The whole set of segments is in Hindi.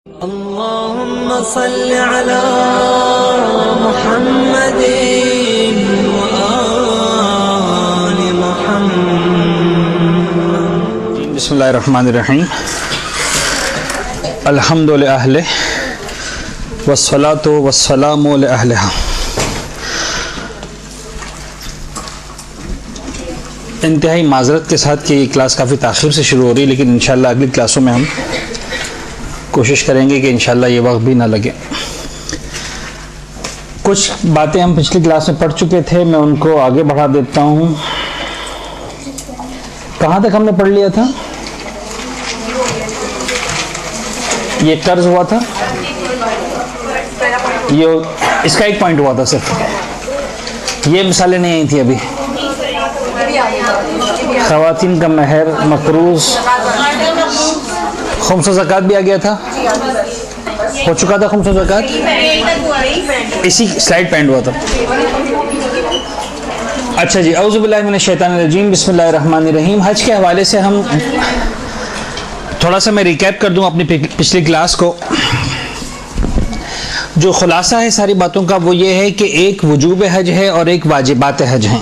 अल्लाहुम्मा सल्लि अला मुहम्मदिन व आलि मुहम्मद। बिस्मिल्लाहिर्रहमानिर्रहीम। अल्हम्दुलिल्लाहि अहलिही वस्सलातु वस्सलामु अला अहलिहा। इंतहाई माजरत के साथ कि ये क्लास काफ़ी ताख़ीर से शुरू हो रही है, लेकिन इंशाअल्लाह अगली क्लासों में हम कोशिश करेंगे कि इंशाअल्लाह ये वक्त भी ना लगे। कुछ बातें हम पिछली क्लास में पढ़ चुके थे, मैं उनको आगे बढ़ा देता हूँ। कहाँ तक हमने पढ़ लिया था? ये कर्ज हुआ था, ये इसका एक पॉइंट हुआ था सिर्फ, ये मिसालें नहीं आई थी अभी। ख़वातीन का महर, मकरूज, खुम्स ज़कात भी आ गया था, हो चुका था खुम्स ज़कात, इसी स्लाइड पे एंड हुआ था। अच्छा जी, औज़ु बिल्लाहि मिनश शैतानिर रजीम, बिस्मिल्लाहिर रहमानिर रहीम। हज के हवाले से हम थोड़ा सा मैं रिकैप कर दूं अपनी पिछली क्लास को। जो खुलासा है सारी बातों का वो ये है कि एक वजूब हज है और एक वाजिबात हज हैं।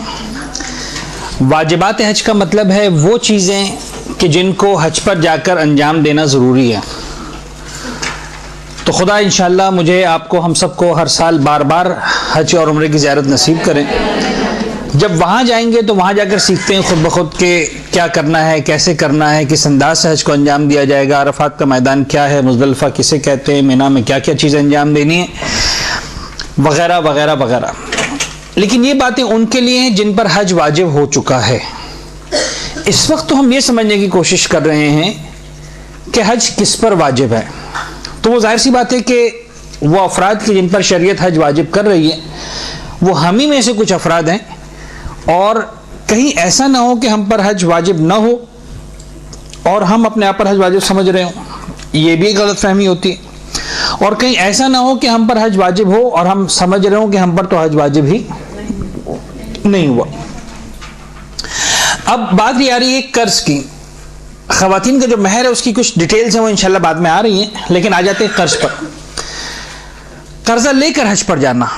वाजिबात हज का मतलब है वो चीज़ें कि जिनको हज पर जाकर अंजाम देना ज़रूरी है। तो खुदा इंशाअल्लाह मुझे, आपको, हम सबको हर साल बार बार हज और उम्रे की ज़ियारत नसीब करें। जब वहाँ जाएंगे तो वहाँ जाकर सीखते हैं खुद ब खुद के क्या करना है, कैसे करना है, किस अंदाज से हज को अंजाम दिया जाएगा, अरफात का मैदान क्या है, मुज़दलिफ़ा किसे कहते हैं, मिना में क्या क्या चीज़ें अंजाम देनी है, वगैरह वगैरह वगैरह। लेकिन ये बातें उनके लिए हैं जिन पर हज वाजिब हो चुका है। इस वक्त तो हम ये समझने की कोशिश कर रहे हैं कि हज किस पर वाजिब है। तो वो जाहिर सी बात है कि वो अफराद के जिन पर शरीयत हज वाजिब कर रही है वो हम ही में से कुछ अफराद हैं, और कहीं ऐसा ना हो कि हम पर हज वाजिब ना हो और हम अपने आप पर हज वाजिब समझ रहे हों, ये भी गलत फहमी होती है। और कहीं ऐसा ना हो कि हम पर हज वाजिब हो और हम समझ रहे हो कि हम पर तो हज वाजिब ही नहीं हुआ। अब बात ये आ रही है कर्ज की। ख़वातीन का जो महर है उसकी कुछ डिटेल्स हैं, वो इंशाल्लाह बाद में आ रही हैं, लेकिन आ जाते हैं कर्ज पर। कर्जा लेकर हज पर जाना,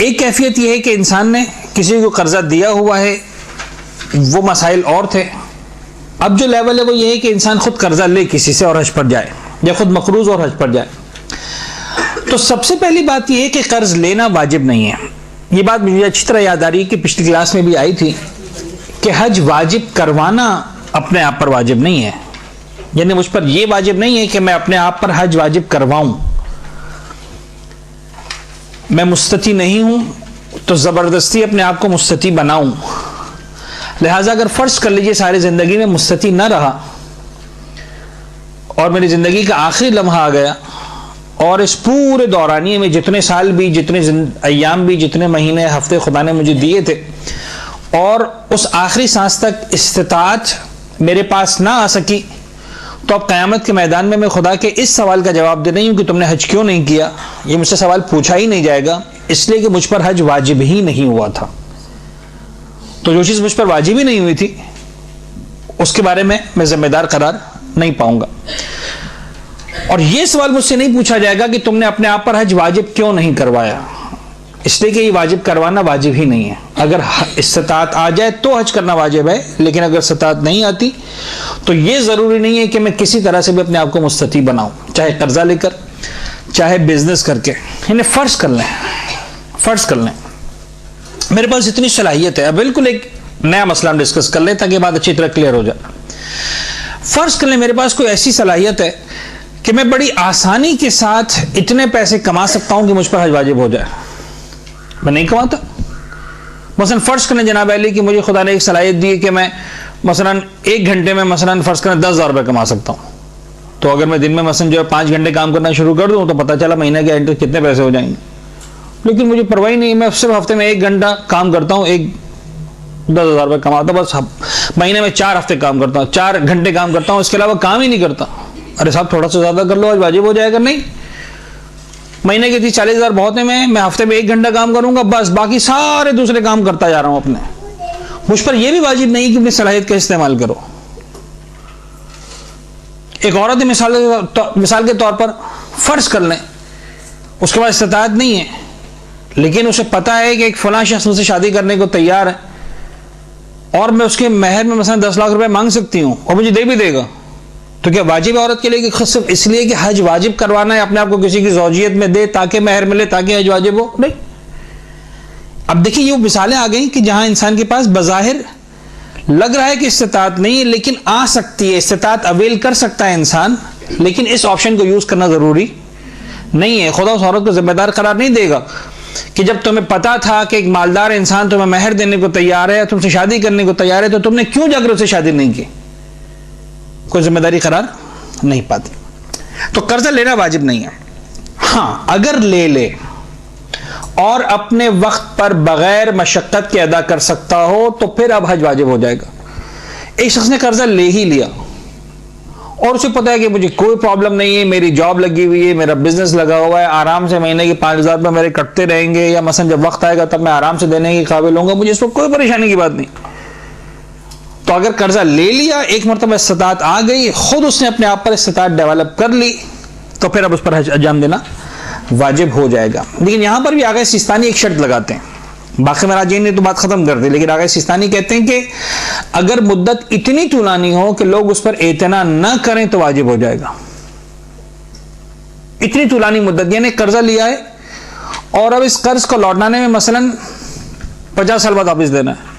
एक कैफियत यह है कि इंसान ने किसी को कर्जा दिया हुआ है, वो मसाइल और थे। अब जो लेवल है वो ये है कि इंसान खुद कर्जा ले किसी से और हज पर जाए, या खुद मकरूज और हज पर जाए। तो सबसे पहली बात यह है कि कर्ज लेना वाजिब नहीं है। ये बात मुझे अच्छी तरह याद आ रही है कि पिछली क्लास में भी आई थी कि हज वाजिब करवाना अपने आप पर वाजिब नहीं है। यानी मुझ पर यह वाजिब नहीं है कि मैं अपने आप पर हज वाजिब करवाऊं। मैं मुस्तती नहीं हूं तो जबरदस्ती अपने आप को मुस्तती बनाऊं। लिहाजा अगर फर्ज कर लीजिए सारी जिंदगी में मुस्तती न रहा और मेरी जिंदगी का आखिरी लम्हा आ गया, और इस पूरे दौरानिए में जितने साल भी, जितने अय्याम भी, जितने महीने हफ्ते खुदा ने मुझे दिए थे, और उस आखिरी सांस तक इस्तिताअत मेरे पास ना आ सकी, तो अब क़यामत के मैदान में मैं खुदा के इस सवाल का जवाब दे रही हूँ कि तुमने हज क्यों नहीं किया। ये मुझसे सवाल पूछा ही नहीं जाएगा, इसलिए कि मुझ पर हज वाजिब ही नहीं हुआ था। तो जो चीज़ मुझ पर वाजिब ही नहीं हुई थी उसके बारे में मैं जिम्मेदार करार नहीं पाऊंगा। और ये सवाल मुझसे नहीं पूछा जाएगा कि तुमने अपने आप पर हज वाजिब क्यों नहीं करवाया, इसलिए कि ये वाजिब करवाना वाजिब ही नहीं है। अगर इस्तिताअत आ जाए तो हज करना वाजिब है, लेकिन अगर इस्तिताअत नहीं आती तो ये ज़रूरी नहीं है कि मैं किसी तरह से भी अपने आप को मुस्तती बनाऊं, चाहे कर्जा लेकर, चाहे बिजनेस करके। इन्हें फ़र्ज कर लें, फ़र्ज कर लें मेरे पास इतनी सलाहियत है। बिल्कुल एक नया मसला हम डिस्कस कर लें ताकि बात अच्छी तरह क्लियर हो जाए। फ़र्ज कर लें मेरे पास कोई ऐसी सलाहियत है कि मैं बड़ी आसानी के साथ इतने पैसे कमा सकता हूं कि मुझ पर हज वाजिब हो जाए। मैं नहीं कमाता। मसलन फ़र्ज करें जनाब अली कि मुझे खुदा ने एक सलाहियत दी है कि मैं मसलन 1 घंटे में मसलन फ़र्ज करें 10,000 रुपये कमा सकता हूँ। तो अगर मैं दिन में मसलन जो है 5 घंटे काम करना शुरू कर दूँ तो पता चला महीने के एंड कितने पैसे हो जाएंगे। लेकिन मुझे परवाह ही नहीं, मैं सिर्फ हफ्ते में 1 घंटा काम करता हूँ, 10,000 रुपये कमाता हूँ। बस महीने में 4 हफ्ते काम करता हूँ, 4 घंटे काम करता हूँ, इसके अलावा काम ही नहीं करता। अरे साहब थोड़ा सा ज़्यादा कर लो, आज वाजिब हो जाएगा। नहीं, महीने के 30-40 हज़ार बहुत है, मैं हफ्ते में 1 घंटा काम करूंगा, बस बाकी सारे दूसरे काम करता जा रहा हूं अपने। मुझ पर यह भी वाजिब नहीं कि अपनी सलाहियत का इस्तेमाल करो। एक औरत है, मिसाल के तौर पर फर्ज कर लें उसके पास इस्तिताअत नहीं है, लेकिन उसे पता है कि एक फलां शख्स मुझसे शादी करने को तैयार है और मैं उसके महर में मसलन 10 लाख रुपए मांग सकती हूँ और मुझे दे भी देगा, तो क्या वाजिब है औरत के लिए कि सिर्फ इसलिए कि हज वाजिब करवाना है अपने आप को किसी की ज़ौजियत में दे ताकि महर मिले ताकि हज वाजिब हो? नहीं। अब देखिए ये मिसालें आ गई कि जहां इंसान के पास बज़ाहिर लग रहा है कि इस्तिताअत नहीं है लेकिन आ सकती है, इस्तिताअत अवेल कर सकता है इंसान, लेकिन इस ऑप्शन को यूज करना जरूरी नहीं है। खुदा उस औरत को जिम्मेदार करार नहीं देगा कि जब तुम्हें पता था कि एक मालदार इंसान तुम्हें महर देने को तैयार है, तुमसे शादी करने को तैयार है, तो तुमने क्यों जाकर उससे शादी नहीं की? कोई जिम्मेदारी करार नहीं पाती। तो कर्जा लेना वाजिब नहीं है। हाँ, अगर ले ले और अपने वक्त पर बगैर मशक्कत के अदा कर सकता हो तो फिर अब हज वाजिब हो जाएगा। एक शख्स ने कर्जा ले ही लिया और उसे पता है कि मुझे कोई प्रॉब्लम नहीं है, मेरी जॉब लगी हुई है, मेरा बिजनेस लगा हुआ है, आराम से महीने के 5,000 रुपये मेरे कटते रहेंगे, या मसलन जब वक्त आएगा तब मैं आराम से देने के काबिल होऊंगा, मुझे इसमें कोई परेशानी की बात नहीं। तो अगर कर्जा ले लिया, एक मरतबा इस्तिताअत आ गई, खुद उसने अपने आप पर इस्तिताअत डेवलप कर ली, तो फिर अब उस पर हज अंजाम देना वाजिब हो जाएगा। लेकिन यहां पर भी आगे सिस्तानी एक शर्त लगाते हैं, बाकी मराजीन ने तो बात खत्म कर दी, लेकिन आगे सिस्तानी कहते हैं कि अगर मुद्दत इतनी तुलानी हो कि लोग उस पर एतना न करें तो वाजिब हो जाएगा। इतनी तुलानी मुद्दत, यानी कर्जा लिया है और अब इस कर्ज को लौटाने में मसलन 50 साल बाद वापिस देना है,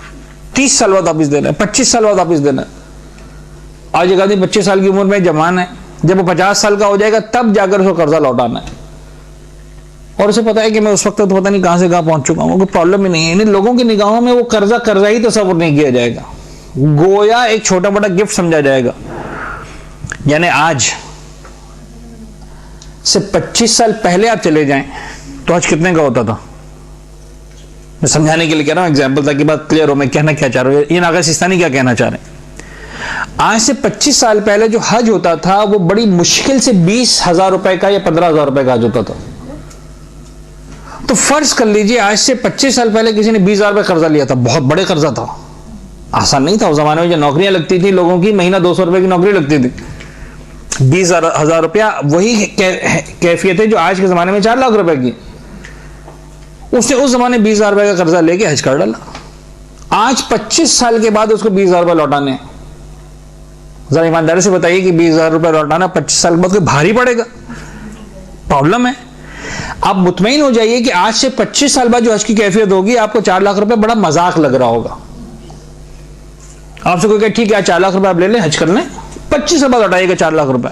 30 साल बाद वापिस देना है, 25 साल बाद वापिस देना है। आज एक आदमी 25 साल की उम्र में जवान है, जब वो 50 साल का हो जाएगा तब जाकर उसको कर्जा लौटाना है, और उसे पता है कि मैं उस वक्त तो पता नहीं कहां से कहां पहुंच चुका हूं, कोई प्रॉब्लम ही नहीं है। इन लोगों की निगाहों में वो कर्जा ही तस्वुर नहीं किया जाएगा, गोया एक छोटा मोटा गिफ्ट समझा जाएगा। यानी आज से 25 साल पहले आप चले जाएं तो आज कितने का होता था? मैं समझाने के लिए कह रहा हूं, एग्जाम्पल ताकि बात क्लियर हो मैं कहना क्या चाह रहा हूं, ये नागा सिस्तानी क्या कहना चाह रहे हैं। आज से 25 साल पहले जो हज होता था वो बड़ी मुश्किल से 20,000 रुपए का या 15,000 रुपए का हज होता था। तो फर्ज कर लीजिए आज से 25 साल पहले किसी ने 20,000 रुपए कर्जा लिया था, बहुत बड़े कर्जा था, आसान नहीं था। उस जमाने में जो नौकरियां लगती थी लोगों की, महीना 200 रुपए की नौकरी लगती थी, 20,000 रुपया वही कैफियत है जो आज के जमाने में 4 लाख रुपए की। उसने उस जमाने 20,000 रुपए का कर्जा लेके हज कर डाला, आज 25 साल के बाद उसको 20,000 रुपए लौटाने। जरा ईमानदारी से बताइए कि 20,000 रुपए लौटाना 25 साल के बाद कोई भारी पड़ेगा? प्रॉब्लम है। आप मुतमईन हो जाइए कि आज से 25 साल बाद जो हज की कैफियत होगी आपको 4 लाख रुपए बड़ा मजाक लग रहा होगा। आपसे कोई कहे ठीक है 4 लाख रुपए आप ले लें, हज कर लें, 25 साल बाद लौटाइएगा 4 लाख रुपए।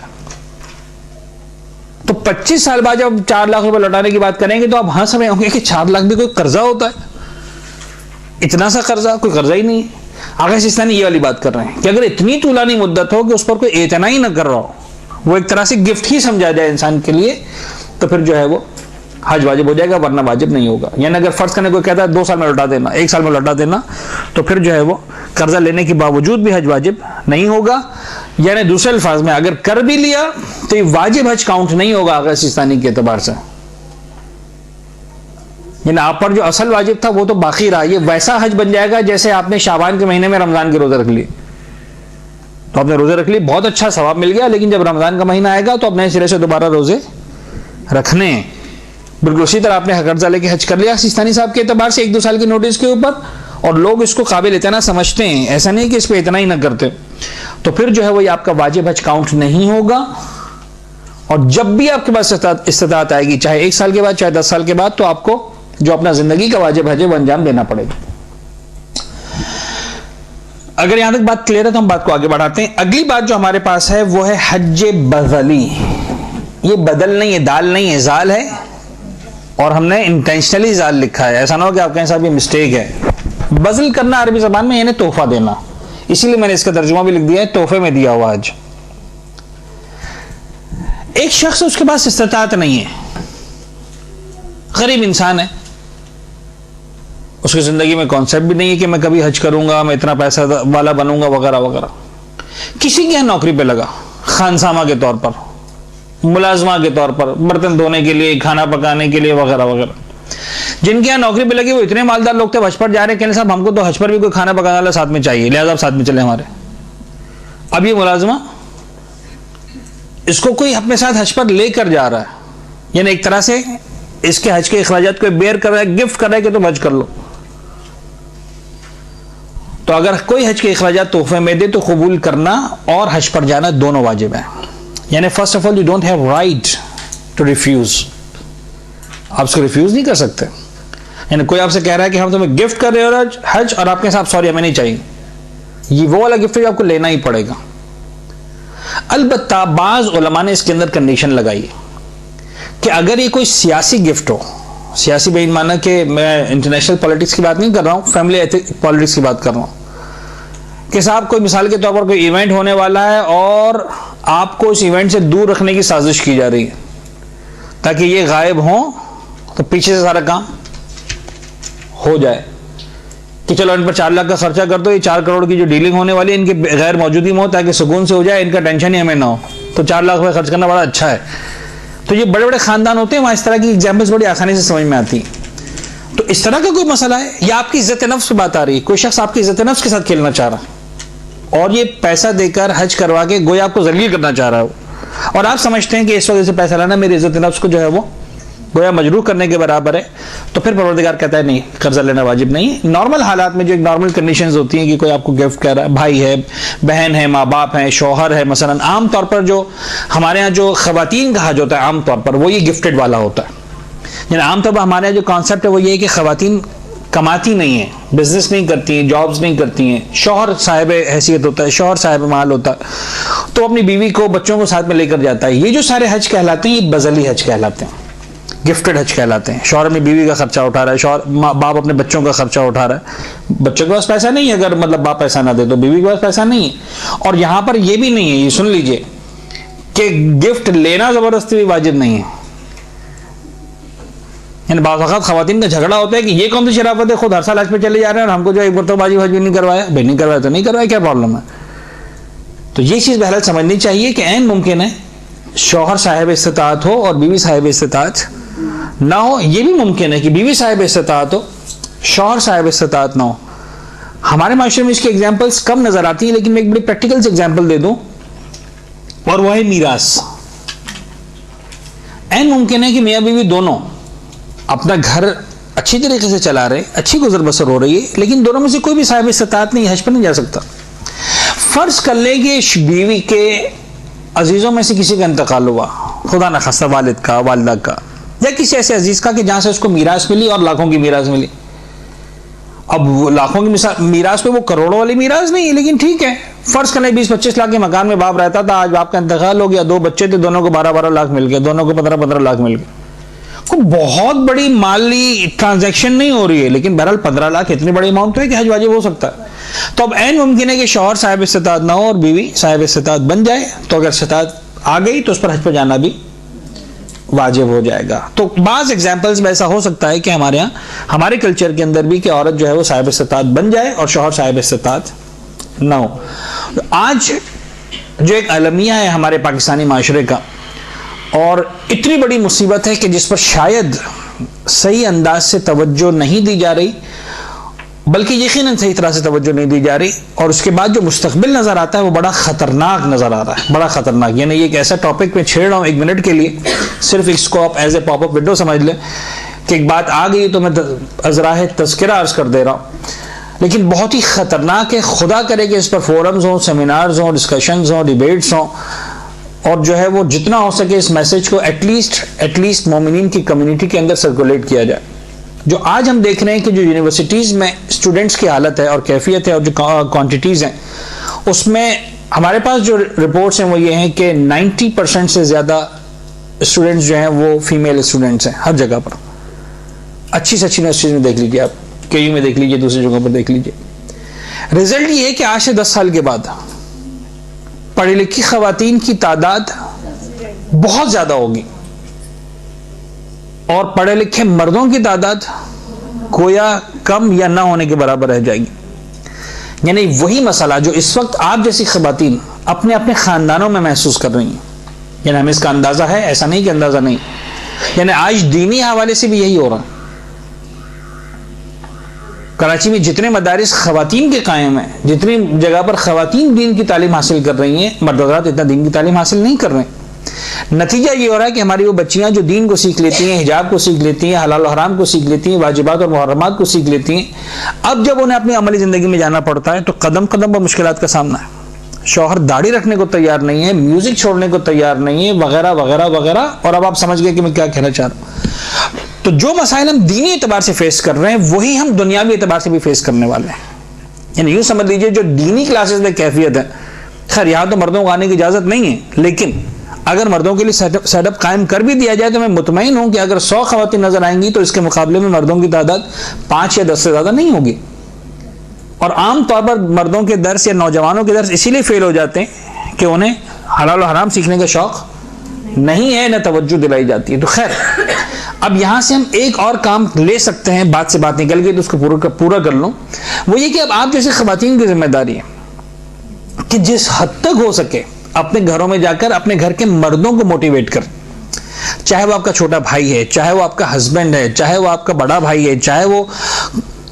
तो 25 साल बाद जब 4 लाख रुपए लौटाने की बात करेंगे तो आप हंस रहे होंगे कि 4 लाख भी कोई कर्जा होता है? इतना सा कर्जा कोई कर्जा ही नहीं है। आगे सिस्तानी ये वाली बात कर रहे हैं कि अगर इतनी तुलानी मुद्दत हो कि उस पर कोई एतना ही ना कर रहा हो, वो एक तरह से गिफ्ट ही समझा जाए इंसान के लिए, तो फिर जो है वो हज वाजिब हो जाएगा, वरना वाजिब नहीं होगा। यानी अगर फर्ज करने कोई कहता है 2 साल में लौटा देना, 1 साल में लौटा देना, तो फिर जो है वो कर्जा लेने के बावजूद भी हज वाजिब नहीं होगा। यानी दूसरे अल्फाज में अगर कर भी लिया तो ये वाजिब हज काउंट नहीं होगा अगर सिस्तानी के एतबार से। यानी आप पर जो असल वाजिब था वो तो बाकी रहा, ये वैसा हज बन जाएगा जैसे आपने शाबान के महीने में रमजान के रोजे रख लिए। तो आपने रोजे रख लिए, बहुत अच्छा सवाब मिल गया, लेकिन जब रमजान का महीना आएगा तो अपने सिरे से दोबारा रोजे रखने। बिल्कुल उसी तरह आपने कर्जा लेके हज कर लिया सिस्तानी साहब के एतबार से 1-2 साल की नोटिस के ऊपर, और लोग इसको काबिल इतना समझते हैं, ऐसा नहीं कि इस पर इतना ही ना करते, तो फिर जो है वो आपका वाजिब हज काउंट नहीं होगा। और जब भी आपके पास इस्तिताअत आएगी, चाहे 1 साल के बाद चाहे 10 साल के बाद, तो आपको जो अपना जिंदगी का वाजिब हज है वो अंजाम देना पड़ेगा। अगर यहां तक बात क्लियर है तो हम बात को आगे बढ़ाते हैं। अगली बात जो हमारे पास है वो है हज बदली। ये बदल नहीं है, दाल नहीं है, जाल है, और हमने इंटेंशनली जाल लिखा है, ऐसा ना हो कि आप कहें साहब ये मिस्टेक है। बज़ल करना अरबी ज़बान में यानी तोहफा देना, इसीलिए मैंने इसका तर्जुमा भी लिख दिया है, तोहफे में दिया हुआ हज। एक शख्स उसके पास इस्तिताअत नहीं है, गरीब इंसान है, उसकी जिंदगी में कॉन्सेप्ट भी नहीं है कि मैं कभी हज करूंगा, मैं इतना पैसा वाला बनूंगा वगैरह वगैरह। किसी के यहां नौकरी पे लगा, खानसामा के तौर पर, मुलाजमा के तौर पर, बर्तन धोने के लिए, खाना पकाने के लिए वगैरह वगैरह। जिनके यहाँ नौकरी पे लगी वो इतने मालदार लोग थे, हज पर जा रहे, कहने साहब हमको तो हज पर भी कोई खाना पकाने वाला साथ में चाहिए, लिहाजा आप साथ में चले हमारे। अब ये मुलाजमा इसको कोई अपने साथ हज पर लेकर जा रहा है, यानी एक तरह से इसके हज के अखराजात को बेयर कर रहा है, गिफ्ट कर रहा है कि तुम हज कर लो। तो अगर कोई हज के अखराजात तोहफे में दे तो कबूल करना और हज पर जाना दोनों वाजिब है। यानी first of all you don't have right to refuse, आप उसको रिफ्यूज नहीं कर सकते। यानी कोई आपसे कह रहा है कि हम तुम्हें गिफ्ट कर रहे हो हज और आपके साथ सॉरी हमें नहीं चाहिए, ये वो वाला गिफ्ट आपको लेना ही पड़ेगा। अलबत्ता बाज उलमा ने इसके अंदर कंडीशन लगाई कि अगर ये कोई सियासी गिफ्ट हो, सियासी बेन माना कि मैं इंटरनेशनल पॉलिटिक्स की बात नहीं कर रहा हूं, फैमिली पॉलिटिक्स की बात कर रहा हूं कि साहब कोई मिसाल के तौर पर कोई इवेंट होने वाला है और आपको इस इवेंट से दूर रखने की साजिश की जा रही है ताकि ये गायब हो तो पीछे से सारा काम हो जाए कि चलो इन पर 4 लाख का खर्चा कर दो, ये 4 करोड़ की जो डीलिंग होने वाली है इनके गैर मौजूदगी में हो ताकि सुकून से हो जाए, इनका टेंशन ही हमें ना हो, तो 4 लाख रुपए खर्च करना बड़ा अच्छा है। तो ये बड़े बड़े खानदान होते हैं वहां इस तरह की एग्जाम्पल्स बड़ी आसानी से समझ में आती है। तो इस तरह का कोई मसला है या आपकी इज्जत नफ्स की बात आ रही है, कोई शख्स आपकी इज्जत नफ्स के साथ खेलना चाह रहा और ये पैसा देकर हज करवा के गोया आपको जलील करना चाह रहा हो और आप समझते हैं कि इस वजह से पैसा लाना मेरी इज्जत नफ्स को जो है वो गोया मजरूह करने के बराबर है, तो फिर परवरदिगार कहता है नहीं, कर्जा लेना वाजिब नहीं। नॉर्मल हालात में जो एक नॉर्मल कंडीशंस होती हैं कि कोई आपको गिफ्ट कर रहा है, भाई है, बहन है, माँ बाप है, शौहर है, मसलन आम तौर पर जो हमारे यहाँ जो खवातीन का हज होता है आमतौर पर वो ये गिफ्टेड वाला होता है। यानी आमतौर पर हमारे यहाँ जो कॉन्सेप्ट है वो ये है कि खवातीन कमाती नहीं है, बिजनेस नहीं करती हैं, जॉब्स नहीं करती हैं, शौहर साहिब हैसियत होता है, शौहर साहिब माल होता है, तो अपनी बीवी को बच्चों को साथ में लेकर जाता है। ये जो सारे हज कहलाते हैं ये बजली हज कहलाते हैं, गिफ्टेड हज कहलाते हैं। शौहर अपनी बीवी का खर्चा उठा रहा है, शौहर बाप अपने बच्चों का खर्चा उठा रहा है, बच्चों के पास पैसा नहीं है, अगर मतलब बाप पैसा ना दे तो बीवी के पास पैसा नहीं है। और यहां पर यह भी नहीं है, ये सुन लीजिए कि गिफ्ट लेना जबरदस्ती भी वाजिब नहीं है। यानी बाज़ वक़्त खवातीन का झगड़ा होता है कि ये कौन सी शराफत है, खुद हर साल हज पे चले जा रहे हैं और हमको जो एक मरतबाजी हज भी नहीं करवाया, भाई नहीं करवाया तो नहीं करवाया, क्या प्रॉब्लम है। तो ये चीज बहरहाल समझनी चाहिए कि ऐन मुमकिन है शौहर साहिब इस्तिताअत हो और बीवी साहिब इस्तिताअत ना हो, यह भी मुमकिन है कि बीवी साहिब इस्तिताअत हो, शौहर साहिब इस्तिताअत ना हो। हमारे माशरे में इसकी एग्जाम्पल्स कम नजर आती हैं, लेकिन मैं एक बड़ी प्रैक्टिकल एग्जाम्पल दे दूं और वह है मीरास। ऐन मुमकिन है कि मियाँ बीवी दोनों अपना घर अच्छी तरीके से चला रहे, अच्छी गुजर बसर हो रही है, लेकिन दोनों में से कोई भी साहिब इस्तिताअत नहीं, हज पर नहीं जा सकता। फर्ज कर ले कि बीवी के अजीजों में से किसी का इंतकाल हुआ, खुदा न खास्ता वालिद का, वालिदा का, या किसी ऐसे अजीज का कि जहां से उसको मीरास मिली और लाखों की मीरास मिली। अब लाखों की मीरास पे वो करोड़ों वाली मीरास नहीं है, लेकिन ठीक है, फर्ज करने 20-25 लाख के मकान में बाप रहता था, आज बाप का इंतकाल हो गया, 2 बच्चे थे, दोनों को 12-12 लाख मिल गए, दोनों को 15-15 लाख मिल गए। कोई बहुत बड़ी माली ट्रांजैक्शन नहीं हो रही है, लेकिन बहरहाल 15 लाख इतनी बड़ी अमाउंट है कि हज वाजिब हो सकता है। तो अब ऐन मुमकिन है कि शौहर साहिब इस्तिताअत ना हो और बीवी साहिब इस्तिताअत बन जाए, तो अगर इस्तिताअत आ गई तो उस पर हज पर जाना भी वाजिब हो जाएगा। तो बाज एग्जाम्पल्स में ऐसा हो सकता है कि हमारे यहाँ हमारे कल्चर के अंदर भी कि औरत जो है वो साहिब इस्तिताअत बन जाए और शौहर साहिब इस्तिताअत ना हो। तो आज जो एक अलमिया है हमारे पाकिस्तानी माशरे का, और इतनी बड़ी मुसीबत है कि जिस पर शायद सही अंदाज से तवज्जो नहीं दी जा रही, बल्कि यकीनन सही तरह से तवज्जो नहीं दी जा रही, और उसके बाद जो मुस्तकबिल नजर आता है वो बड़ा खतरनाक नजर आ रहा है, बड़ा खतरनाक। यानी ये एक ऐसा टॉपिक में छेड़ रहा हूं 1 मिनट के लिए, सिर्फ इसको आप एज ए पॉपअप विंडो समझ लें कि एक बात आ गई तो मैं अजराह तज़किरा अर्ज कर दे रहा हूं, लेकिन बहुत ही खतरनाक है। खुदा करे कि इस पर फोरम्स हों, सेमिनार्स हों, डिस्कशंस हों, डिबेट्स हों, और जो है वो जितना हो सके इस मैसेज को एटलीस्ट मोमिनीन की कम्युनिटी के अंदर सर्कुलेट किया जाए। जो आज हम देख रहे हैं कि जो यूनिवर्सिटीज में स्टूडेंट्स की हालत है और कैफियत है और जो क्वांटिटीज हैं, उसमें हमारे पास जो रिपोर्ट्स हैं वो ये हैं कि 90% से ज्यादा स्टूडेंट्स जो हैं वो फीमेल स्टूडेंट्स हैं हर जगह पर। अच्छी से अच्छी यूनिवर्सिटीज में देख लीजिए आप, KU में देख लीजिए, दूसरी जगहों पर देख लीजिए। रिजल्ट ये है कि आज से 10 साल के बाद पढ़ी लिखी खवातीन की तादाद बहुत ज्यादा होगी और पढ़े लिखे मर्दों की तादाद गोया कम या ना होने के बराबर रह जाएगी। यानी वही मसला जो इस वक्त आप जैसी खवातीन अपने अपने खानदानों में महसूस कर रही हैं, यानी हमें इसका अंदाजा है, ऐसा नहीं कि अंदाजा नहीं। यानी आज दीनी हवाले से भी यही हो रहा है। कराची में जितने मदारिस खवातीन के कायम हैं, जितनी जगह पर खवातीन दीन की तालीम हासिल कर रही हैं, मर्द हज़रात इतना दीन की तालीम हासिल नहीं कर रहे हैं। नतीजा ये हो रहा है कि हमारी वो बच्चियां जो दीन को सीख लेती हैं, हिजाब को सीख लेती हैं, हलाल और हराम को सीख लेती हैं, वाजिबात और मुहर्रमात को सीख लेती हैं, अब जब उन्हें अपनी अमली ज़िंदगी में जाना पड़ता है तो कदम कदम पर मुश्किलात का सामना है। शौहर दाढ़ी रखने को तैयार नहीं है, म्यूजिक छोड़ने को तैयार नहीं है, वगैरह वगैरह वगैरह। और अब आप समझ गए कि मैं क्या कहना चाह रहा हूं। तो जो मसाइल हम दीनी एतबार से फेस कर रहे हैं वही हम दुनियावी एतबार से भी फेस करने वाले हैं। यानी यूं समझ लीजिए जो दीनी क्लासेस में कैफियत है, खैर यहां तो मर्दों को आने की इजाजत नहीं है, लेकिन अगर मर्दों के लिए सेटअप कायम कर भी दिया जाए तो मैं मुतमईन हूं कि अगर 100 खवातीन नजर आएंगी तो इसके मुकाबले में मर्दों की तादाद 5 या 10 से ज्यादा नहीं होगी। और आम तौर पर मर्दों के दर्स या नौजवानों के दर्स इसीलिए फेल हो जाते हैं कि उन्हें हलाल और हराम सीखने का शौक नहीं है, न तवज्जो दिलाई जाती है। तो खैर अब यहां से हम एक और काम ले सकते हैं, बात से बात निकल गई तो उसको पूरा कर लूं। वो ये कि अब आप जैसे खवातीन की जिम्मेदारी है कि जिस हद तक हो सके अपने घरों में जाकर अपने घर के मर्दों को मोटिवेट कर, चाहे वो आपका छोटा भाई है, चाहे वो आपका हस्बैंड है, चाहे वो आपका बड़ा भाई है, चाहे वो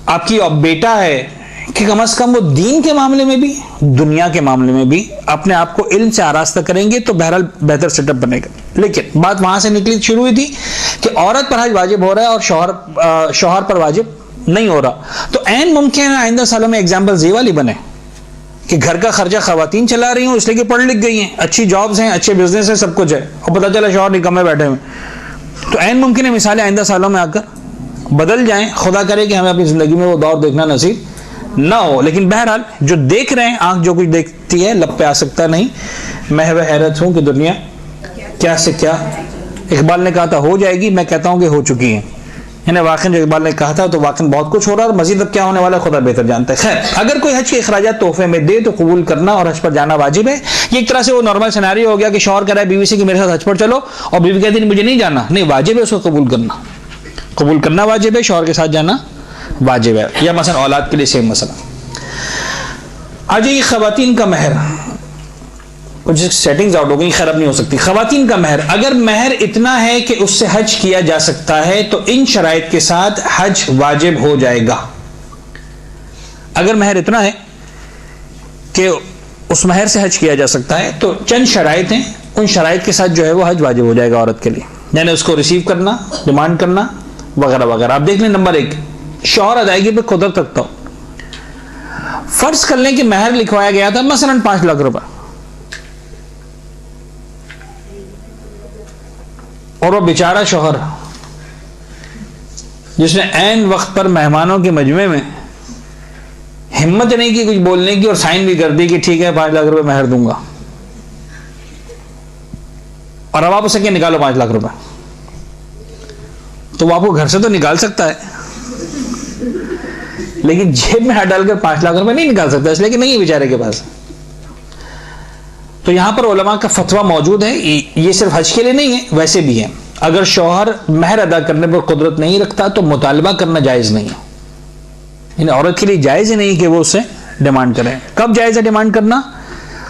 आपकी बेटा है, कि कम से कम वो दीन के मामले में भी दुनिया के मामले में भी अपने आप को इल्म से आरास्ता करेंगे तो बहरहाल बेहतर सेटअप बनेगा। लेकिन बात वहां से निकली शुरू हुई थी कि औरत पर हज वाजिब हो रहा है और शौहर पर वाजिब नहीं हो रहा। तो ऐन मुमकिन है आइंदा सालों में एग्जाम्पल ये वाली बने कि घर का खर्चा खवातीन चला रही हूं इसलिए कि पढ़ लिख गई हैं, अच्छी जॉब्स हैं, अच्छे बिजनेस है, सब कुछ है, और पता चला शौहर निकम्मे बैठे हुए। तो ऐन मुमकिन है मिसालें आइंदा सालों में आकर बदल जाएं। खुदा करे कि हमें अपनी जिंदगी में वो दौर देखना नसीब ना हो। लेकिन बहरहाल जो देख रहे हैं, आंख जो कुछ देखती है लब पे आ सकता नहीं। मैं वह हैरत हूं कि दुनिया क्या से क्या। इकबाल ने कहा था हो जाएगी, मैं कहता हूं कि हो चुकी है। यानी वाकई जो इकबाल ने कहा था तो वाकई बहुत कुछ हो रहा है और मजीद अब क्या होने वाला खुदा बेहतर जानता है। खैर अगर कोई हज के अखराजात तोहफे में दे तो कबूल करना और हज पर जाना वाजिब है। ये एक तरह से वो नॉर्मल सिनेरियो हो गया कि शौहर कह रहा है बीवी से कि मेरे साथ हज पर चलो और बीवी कहती है मुझे नहीं जाना। नहीं, वाजिब है उसको कबूल करना वाजिब है, शौहर के साथ जाना वाजिब है। या मसलन औलाद के लिए सेम मसला। आज ये खवातीन का महर, कुछ सेटिंग्स आउट हो गई, खराब नहीं हो सकती। खवातीन का महर, अगर महर इतना है कि उससे हज किया जा सकता है तो इन शराइत के साथ हज वाजिब हो जाएगा। अगर महर इतना है कि उस महर से हज किया जा सकता है तो चंद शराइत हैं, उन शराइत के साथ जो है वो हज वाजिब हो जाएगा औरत के लिए। यानी उसको रिसीव करना, डिमांड करना वगैरह वगैरह। आप देख लें, नंबर 1 शौहर अदायगी पे कुदरत रखता हो। फर्ज कर लें कि महर लिखवाया गया था मसलन 5 लाख रुपए और वो बेचारा शौहर जिसने ऐन वक्त पर मेहमानों के मजमे में हिम्मत नहीं की कुछ बोलने की और साइन भी कर दी कि ठीक है 5 लाख रुपए महर दूंगा, और अब आप उसे क्या निकालो 5 लाख रुपए, तो वो आपको घर से तो निकाल सकता है लेकिन जेब में हाथ डालकर 5 लाख रुपए नहीं निकाल सकता, इसलिए कि नहीं है बेचारे के पास। तो यहां पर उलमा का फतवा मौजूद है, ये सिर्फ हज के लिए नहीं है, वैसे भी है। अगर शौहर महर अदा करने पर कुदरत नहीं रखता तो मुतालबा करना जायज नहीं है। यानी औरत के लिए जायज ही नहीं कि वो उससे डिमांड करे। कब जायज है डिमांड करना?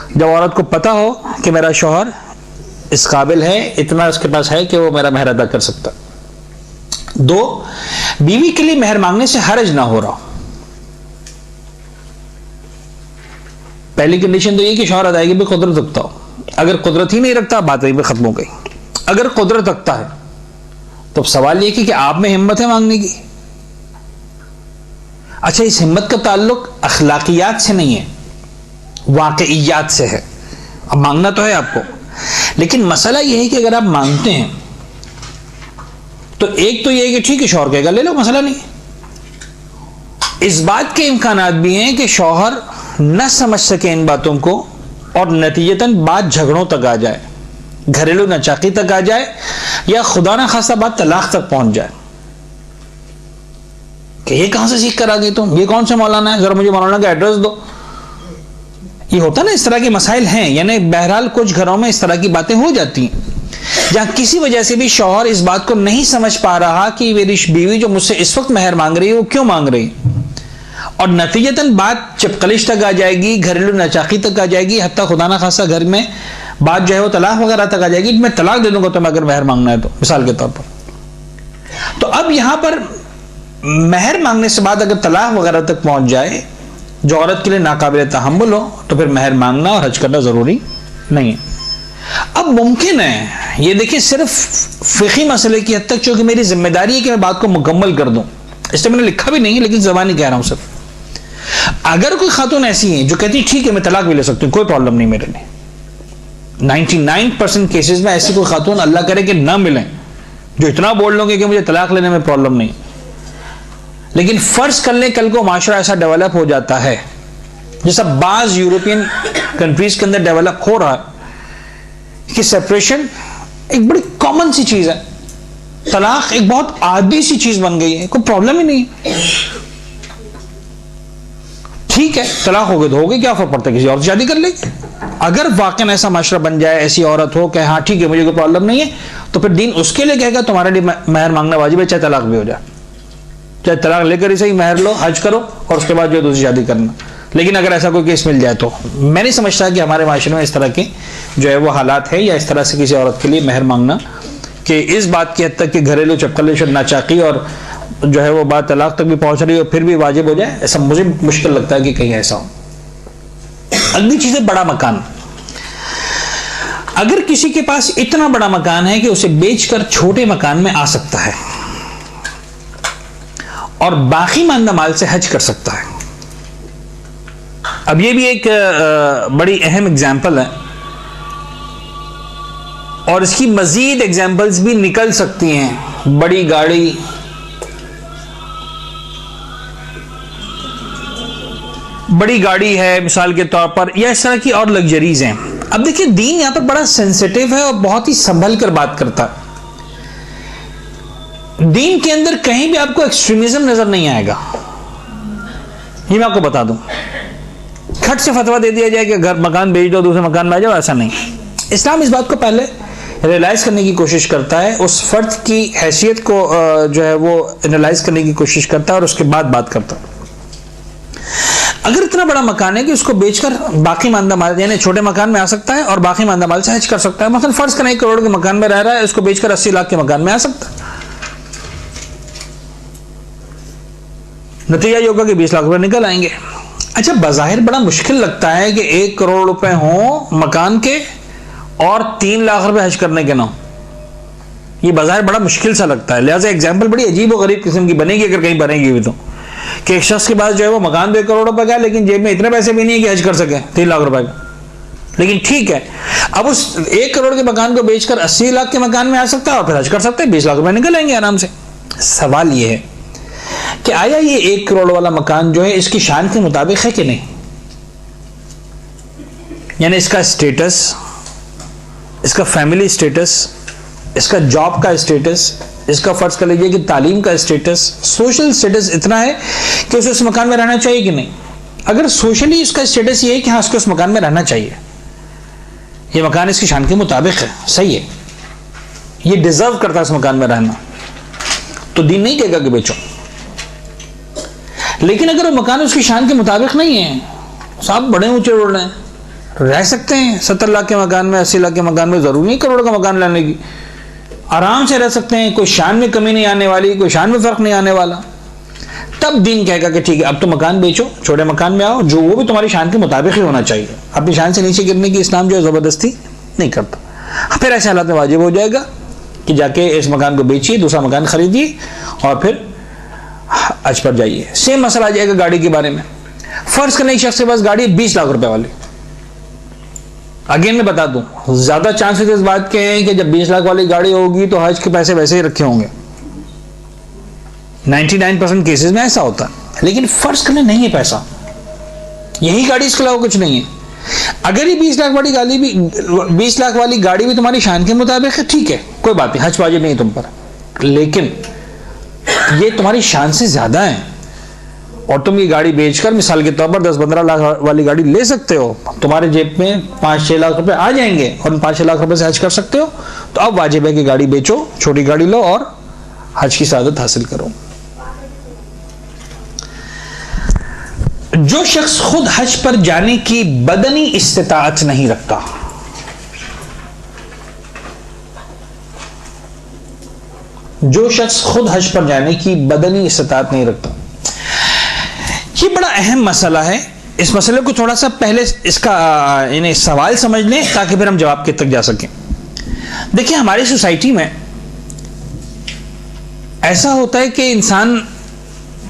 जब औरत को पता हो कि मेरा शौहर इस काबिल है, इतना उसके पास है कि वो मेरा महर अदा कर सकता। 2, बीवी के लिए महर मांगने से हरज ना हो रहा। पहली कंडीशन तो ये कि शौहर अदायगी पे कुदरत रखता हो। अगर कुदरत ही नहीं रखता बात यहीं पे खत्म हो गई। अगर कुदरत रखता है तो सवाल ये कि आप में हिम्मत है मांगने की। अच्छा, इस हिम्मत का ताल्लुक अखलाकियात से नहीं है, वाकईयात से है। अब मांगना तो है आपको, लेकिन मसला यह है कि अगर आप मांगते हैं तो एक तो यह है कि ठीक है शौहर कहेगा ले लो, मसला नहीं। इस बात के इम्कानात भी हैं कि शौहर न समझ सके इन बातों को और नतीजतन बात झगड़ों तक आ जाए, घरेलू नचाकी तक आ जाए, या खुदा ना खासा बात तलाक तक पहुंच जाए कि ये कहां से सीख कर आ गए तुम, ये कौन सा मौलाना है, जरा मुझे मौलाना का एड्रेस दो। ये होता ना, इस तरह के मसाइल हैं। यानी बहरहाल कुछ घरों में इस तरह की बातें हो जाती हैं जहां किसी वजह से भी शौहर इस बात को नहीं समझ पा रहा कि मेरी बीवी जो मुझसे इस वक्त महर मांग रही है वो क्यों मांग रही, और नतीजतन बात चपकलिश तक आ जाएगी, घरेलू नचाकी तक आ जाएगी, हत्ता खुदा ना खासा घर में बात जो है वो तलाक वगैरह तक आ जाएगी। मैं तलाक दे दूंगा तुम्हें अगर महर मांगना है तो, मिसाल के तौर पर। तो अब यहां पर महर मांगने से बाद अगर तलाक वगैरह तक पहुंच जाए जो औरत के लिए नाकाबिल तहम्मुल हो तो फिर महर मांगना और हज करना जरूरी नहीं है। अब मुमकिन है, ये देखिए सिर्फ फिक़ी मसले की हद तक, चूंकि मेरी जिम्मेदारी है कि मैं बात को मुकम्मल कर दूं, इसलिए मैंने लिखा भी नहीं है, लेकिन ज़बानी कह रहा हूं सिर्फ। अगर कोई खातून ऐसी है जो कहती है ठीक है मैं तलाक भी ले सकती हूं, कोई प्रॉब्लम नहीं मेरे लिए, 99% केसेस में ऐसी कोई खातून अल्लाह करे कि ना मिले जो इतना बोल लोगे कि मुझे तलाक लेने में प्रॉब्लम नहीं। लेकिन फर्ज कर ले कल को माशरा ऐसा डेवलप हो जाता है जैसा बाज यूरोपियन कंट्रीज के अंदर डेवलप हो रहा है कि सेपरेशन एक बड़ी कॉमन सी चीज है, तलाक एक बहुत आदी सी चीज बन गई है, कोई प्रॉब्लम ही नहीं। ठीक है तलाक हो गई तो हो गई, क्या फर्क पड़ता है, किसी और से शादी कर लेगी। अगर वाकई ऐसा माशरा बन जाए, ऐसी औरत हो कि हाँ ठीक है मुझे कोई प्रॉब्लम नहीं है, तो फिर दीन उसके लिए कहेगा तुम्हारे लिए महर मांगना वाजिब है, चाहे तलाक भी हो जाए, चाहे तलाक लेकर ही सही महर लो, हज करो और उसके बाद जो है दूसरी शादी करना। लेकिन अगर ऐसा कोई केस मिल जाए तो मैं नहीं समझता कि हमारे माशरे में इस तरह के जो है वो हालात है, या इस तरह से किसी औरत के लिए महर मांगना कि इस बात की हद तक कि घरेलू चपकलेश नाचाकी और जो है वो बात तलाक तक भी पहुंच रही हो फिर भी वाजिब हो जाए, ऐसा मुझे मुश्किल लगता है कि कहीं ऐसा हो। अगली चीज है बड़ा मकान। अगर किसी के पास इतना बड़ा मकान है कि उसे बेचकर छोटे मकान में आ सकता है और बाकी मानदा माल से हज कर सकता है। अब यह भी एक बड़ी अहम एग्जाम्पल है और इसकी मजीद एग्जाम्पल्स भी निकल सकती हैं। बड़ी गाड़ी, बड़ी गाड़ी है मिसाल के तौर पर, या इस तरह की और लग्जरीज हैं। अब देखिए दीन यहां पर बड़ा सेंसिटिव है और बहुत ही संभल कर बात करता है। दीन के अंदर कहीं भी आपको एक्सट्रीमिज्म नजर नहीं आएगा, ये मैं आपको बता दूं। खट से फतवा दे दिया जाए कि घर मकान बेच दो दूसरे मकान में आ जाओ, ऐसा नहीं। इस्लाम इस बात को पहले रियलाइज करने की कोशिश करता है, उस फर्द की हैसियत को जो है वो एनालाइज करने की कोशिश करता है और उसके बाद बात करता है। अगर इतना बड़ा मकान है कि उसको बेचकर बाकी मानदा माल, यानी छोटे मकान में आ सकता है और बाकी मानदा माल से हज कर सकता है। मतलब फर्ज करें 1 करोड़ के मकान में रह रहा है, उसको बेचकर 80 लाख के मकान में आ सकता है। नतीजा ये होगा कि 20 लाख रुपए निकल आएंगे। अच्छा, बज़ाहिर बड़ा मुश्किल लगता है कि 1 करोड़ रुपए हो मकान के और 3 लाख रुपए हज करने के ना, ये बज़ाहिर बड़ा मुश्किल सा लगता है। लिहाजा एग्जाम्पल बड़ी अजीब और गरीब किस्म की बनेगी अगर कहीं बनेगी भी तो, कि एक शख्स के पास जो है वो मकान 1 करोड़ रुपए का है लेकिन जेब में इतने पैसे भी नहीं है कि हज कर सके 3 लाख रुपए का। लेकिन ठीक है, अब उस 1 करोड़ के मकान को बेचकर 80 लाख के मकान में आ सकता है और फिर हज कर सकता है, 20 लाख रुपए निकल आएंगे आराम से। सवाल ये है कि आया ये 1 करोड़ वाला मकान जो है इसकी शान के मुताबिक है कि नहीं, यानी इसका स्टेटस, इसका फैमिली स्टेटस, इसका जॉब का स्टेटस, इसका फर्ज कर लीजिए कि तालीम का स्टेटस, सोशल स्टेटस इतना है कि उसे उस मकान में रहना चाहिए कि नहीं। अगर सोशली इसका स्टेटस ये है कि हाँ उसको उस मकान में रहना चाहिए, ये मकान इसकी शान के मुताबिक है, सही है, ये डिजर्व करता है इस मकान में रहना, तो दीन नहीं कहेगा कि बेचो। लेकिन अगर वो मकान उसकी शान के मुताबिक नहीं है, साहब बड़े ऊंचे उड़ रहे हैं, रह सकते हैं 70 लाख के मकान में, 80 लाख के मकान में, जरूरी नहीं करोड़ का मकान लेने की, आराम से रह सकते हैं, कोई शान में कमी नहीं आने वाली, कोई शान में फर्क नहीं आने वाला। तब दीन कहेगा कि ठीक है अब तो मकान बेचो, छोटे मकान में आओ, जो वो भी तुम्हारी शान के मुताबिक ही होना चाहिए। अपनी शान से नीचे गिरने की इस्लाम जो है जबरदस्ती नहीं करता। फिर ऐसे हालात में वाजिब हो जाएगा कि जाके इस मकान को बेचिए, दूसरा मकान खरीदिए और फिर हज पर जाइए। सेम मसला आ जाएगा गाड़ी के बारे में। फर्ज करने एक शख्स के पास गाड़ी 20 लाख रुपए वाली, अगेन मैं बता दूं ज्यादा चांसेस इस बात के हैं कि जब 20 लाख वाली गाड़ी होगी तो हज के पैसे वैसे ही रखे होंगे, 99% केसेस में ऐसा होता है। लेकिन फर्ज करने नहीं है पैसा, यही गाड़ी, इसके अलावा कुछ नहीं है। अगर ये 20 लाख वाली गाड़ी भी, 20 लाख वाली गाड़ी भी तुम्हारी शान के मुताबिक है, ठीक है कोई बात नहीं, हज वाजिब नहीं तुम पर, लेकिन ये तुम्हारी शान से ज्यादा है और तुम ये गाड़ी बेचकर मिसाल के तौर पर 10-15 लाख वाली गाड़ी ले सकते हो, तुम्हारे जेब में 5-6 लाख रुपए आ जाएंगे और 5-6 लाख रुपए से हज कर सकते हो, तो अब वाजिब है कि गाड़ी बेचो, छोटी गाड़ी लो और हज की सादत हासिल करो। जो शख्स खुद हज पर जाने की बदनी इस्तिताअत नहीं रखता, जो शख्स खुद हज पर जाने की बदनी इस्तिताअत नहीं रखता, ये बड़ा अहम मसला है। इस मसले को थोड़ा सा पहले इसका यानी सवाल समझ लें ताकि फिर हम जवाब के तक जा सकें। देखिए, हमारी सोसाइटी में ऐसा होता है कि इंसान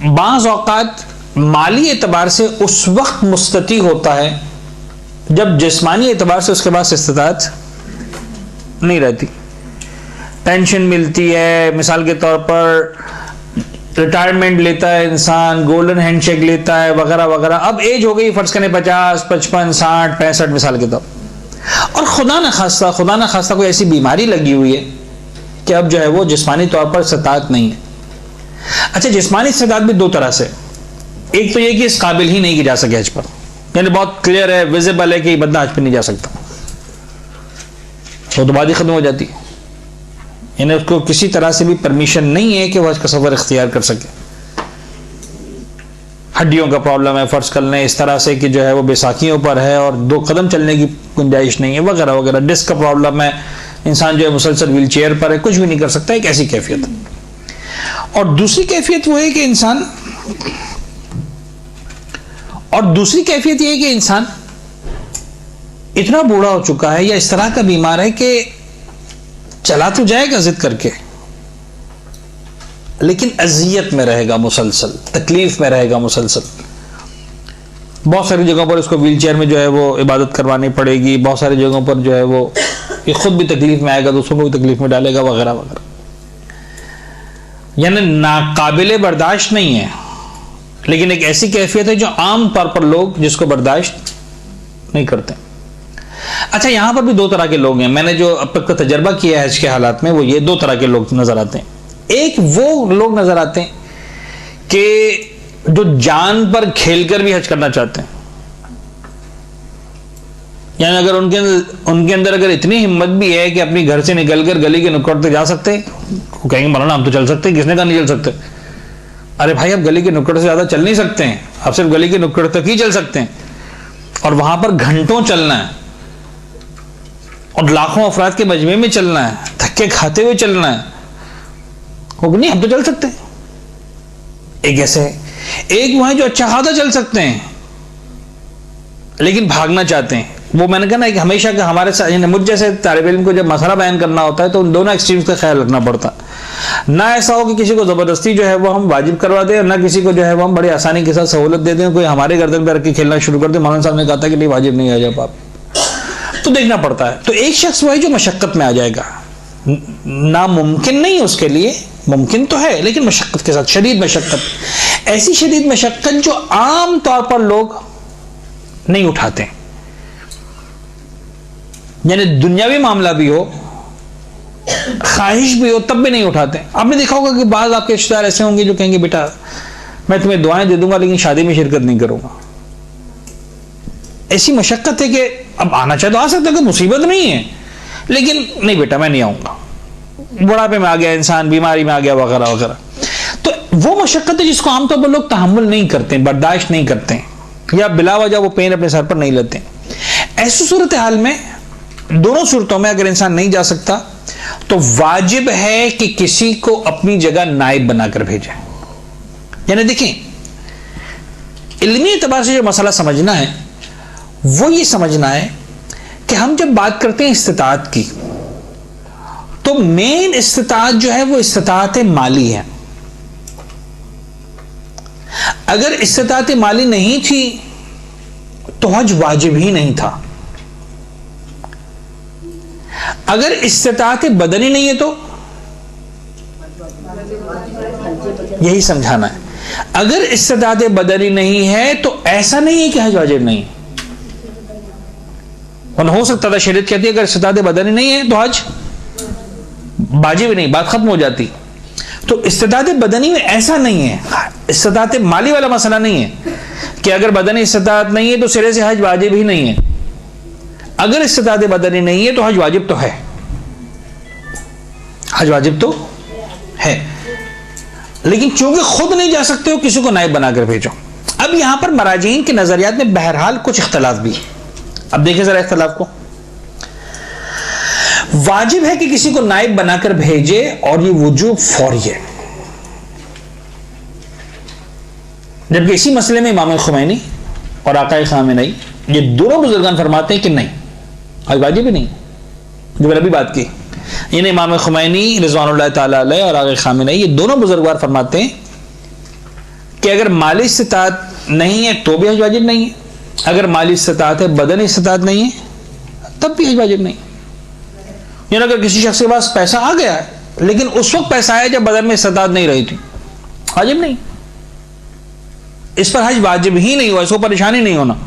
बाज़ औक़ात माली एतबार से उस वक्त मुस्तती होता है जब जिस्मानी एतबार से उसके पास इस्तिताअत नहीं रहती। पेंशन मिलती है, मिसाल के तौर पर रिटायरमेंट लेता है इंसान, गोल्डन हैंडशेक लेता है वगैरह वगैरह। अब एज हो गई फर्ज करें 50, 55, 60, 65 मिसाल के तौर, और खुदा न खास्ता कोई ऐसी बीमारी लगी हुई है कि अब जो है वो जिस्मानी तौर पर इस्तिताअत नहीं है। अच्छा, जिस्मानी इस्तिताअत भी दो तरह से, एक तो ये कि इस काबिल ही नहीं की जा सके हज पर, यानी बहुत क्लियर है, विजिबल है कि बंदा हज पर नहीं जा सकता, तो बात ही खत्म हो जाती है, यानी उसको किसी तरह से भी परमिशन नहीं है कि वह हज का सफर इख्तियार कर सके। हड्डियों का प्रॉब्लम है फर्ज कर लें, इस तरह से कि जो है वो बैसाखियों पर है और 2 कदम चलने की गुंजाइश नहीं है वगैरह वगैरह। डिस्क का प्रॉब्लम है, इंसान जो है मुसलसल व्हील चेयर पर है, कुछ भी नहीं कर सकता, एक ऐसी कैफियत। और दूसरी कैफियत वो है कि इंसान इतना बूढ़ा हो चुका है या इस तरह का बीमार है कि चला तो जाएगा जिद करके, लेकिन अजियत में रहेगा मुसलसल, तकलीफ में रहेगा मुसलसल। बहुत सारी जगहों पर उसको व्हील चेयर में जो है वो इबादत करवानी पड़ेगी, बहुत सारी जगहों पर जो है वो ये खुद भी तकलीफ में आएगा, दूसरों को भी तकलीफ में डालेगा वगैरह वगैरह, यानी नाकाबिले बर्दाश्त नहीं है, लेकिन एक ऐसी कैफियत है जो आम तौर पर लोग जिसको बर्दाश्त नहीं करते। अच्छा, यहां पर भी 2 तरह के लोग हैं, मैंने जो अब तक का तजर्बा किया है हज के हालात में, वो ये 2 तरह के लोग नजर आते हैं। एक वो लोग नजर आते हैं कि जो जान पर खेलकर भी हज करना चाहते हैं, यानी अगर उनके अंदर अगर इतनी हिम्मत भी है कि अपनी घर से निकलकर गली के नुक्कड़ तक जा सकते, वो कहेंगे मौलाना हम तो चल सकते हैं, किसने कहा नहीं चल सकते? अरे भाई, आप गली के नुक्कड़ से ज्यादा चल नहीं सकते हैं, आप सिर्फ गली के नुक्कड़ तक ही चल सकते हैं, और वहां पर घंटों चलना है और लाखों अफराद के मजमे में चलना है, धक्के खाते हुए चलना है, वो नहीं हम तो चल सकते हैं। एक ऐसे है, एक वो है जो अच्छा खासा चल सकते हैं लेकिन भागना चाहते हैं। वो मैंने कहा ना कि हमेशा का हमारे साथ मुझ जैसे तालिब इल्म को जब मसला बयान करना होता है तो उन दोनों एक्सट्रीम्स का ख्याल रखना पड़ता, ना ऐसा हो कि किसी को जबरदस्ती जो है वो हम वाजिब करवा दें और ना किसी को जो है वो हम बड़ी आसानी के साथ सहूलत दे दें, कोई हमारे गर्दन पर रख के खेलना शुरू कर दे। मौलाना साहब ने कहा था कि नहीं वाजिब नहीं आ जाए आप, तो देखना पड़ता है। तो एक शख्स वो है जो मशक्कत में आ जाएगा, नामुमकिन नहीं उसके लिए, मुमकिन तो है लेकिन मशक्कत के साथ, शदीद मशक्कत, ऐसी शदीद मशक्कत जो आम तौर पर लोग नहीं उठाते, यानी दुनियावी मामला भी हो, ख्वाहिश भी हो, तब भी नहीं उठाते। आपने देखा होगा कि बाज़ आपके रिश्तेदार ऐसे होंगे जो कहेंगे बेटा मैं तुम्हें दुआएं दे दूंगा लेकिन शादी में शिरकत नहीं करूंगा। ऐसी मशक्कत है कि अब आना चाहे तो आ सकता है, कोई मुसीबत नहीं है, लेकिन नहीं बेटा मैं नहीं आऊंगा, बुढ़ापे में आ गया इंसान, बीमारी में आ गया वगैरह वगैरह। तो वो मशक्कत है जिसको आमतौर पर लोग तहम्मुल नहीं करते, बर्दाश्त नहीं करते, या बिला वजह वो पेन अपने सर पर नहीं लेते। ऐसी सूरत हाल में, दोनों सूरतों में अगर इंसान नहीं जा सकता तो वाजिब है कि किसी को अपनी जगह नाइब बनाकर भेजे। यानी देखें, इल्मी एतबार से जो मसला समझना है वो ये समझना है कि हम जब बात करते हैं इस्तिताअत की, तो मेन इस्तिताअत जो है वो इस्तिताअत माली है। अगर इस्तिताअत माली नहीं थी तो हज वाजिब ही नहीं था। अगर इस्तिताअत बदनी नहीं है तो यही समझाना है। अगर इस्तिताअत बदनी नहीं है तो ऐसा नहीं है कि हज वाजिब नहीं, और हो सकता था शरीयत कहती है अगर इस्तिताअत बदनी नहीं है तो हज वाजिब नहीं, बात खत्म हो जाती। तो इस्तिताअत बदनी में ऐसा नहीं है, इस्तिताअत माली वाला मसला नहीं है कि अगर बदनी इस्तिताअत नहीं है तो सिरे से हज वाजिब ही नहीं है। अगर इस्तिताअत बदनी नहीं है तो हज वाजिब तो है, हज वाजिब तो है, लेकिन चूंकि खुद नहीं जा सकते हो किसी को नाइब बनाकर भेजो। अब यहां पर मराजीन के नजरियात में बहरहाल कुछ इख्तलाफ भी। अब देखिए जरा इख्तलाफ को। वाजिब है कि किसी को नाइब बनाकर भेजे और ये वुजूब फौरी है, जबकि इसी मसले में इमाम खुमैनी और आका खामेनी, ये दोनों बुजुर्गान फरमाते हैं कि नहीं, हज वाजिब ही नहीं, जो मैंने अभी बात की। इन इमाम खुमैनी रिज़वानुल्लाह ताला अलैह और आका खामेनी, ये दोनों बुजुर्गवार फरमाते हैं कि अगर माली इस्तिताअत नहीं है तो भी हज वाजिब नहीं है, अगर माली इस्तिताअत है, बदनी इस्तिताअत नहीं है, तब भी हज वाजिब नहीं। यानी अगर किसी शख्स के पास पैसा आ गया है लेकिन उस वक्त पैसा आया जब बदन में इस्तिताअत नहीं रही थी, वाजिब नहीं, इस पर हज वाजिब ही नहीं हुआ, इसको परेशानी नहीं होना।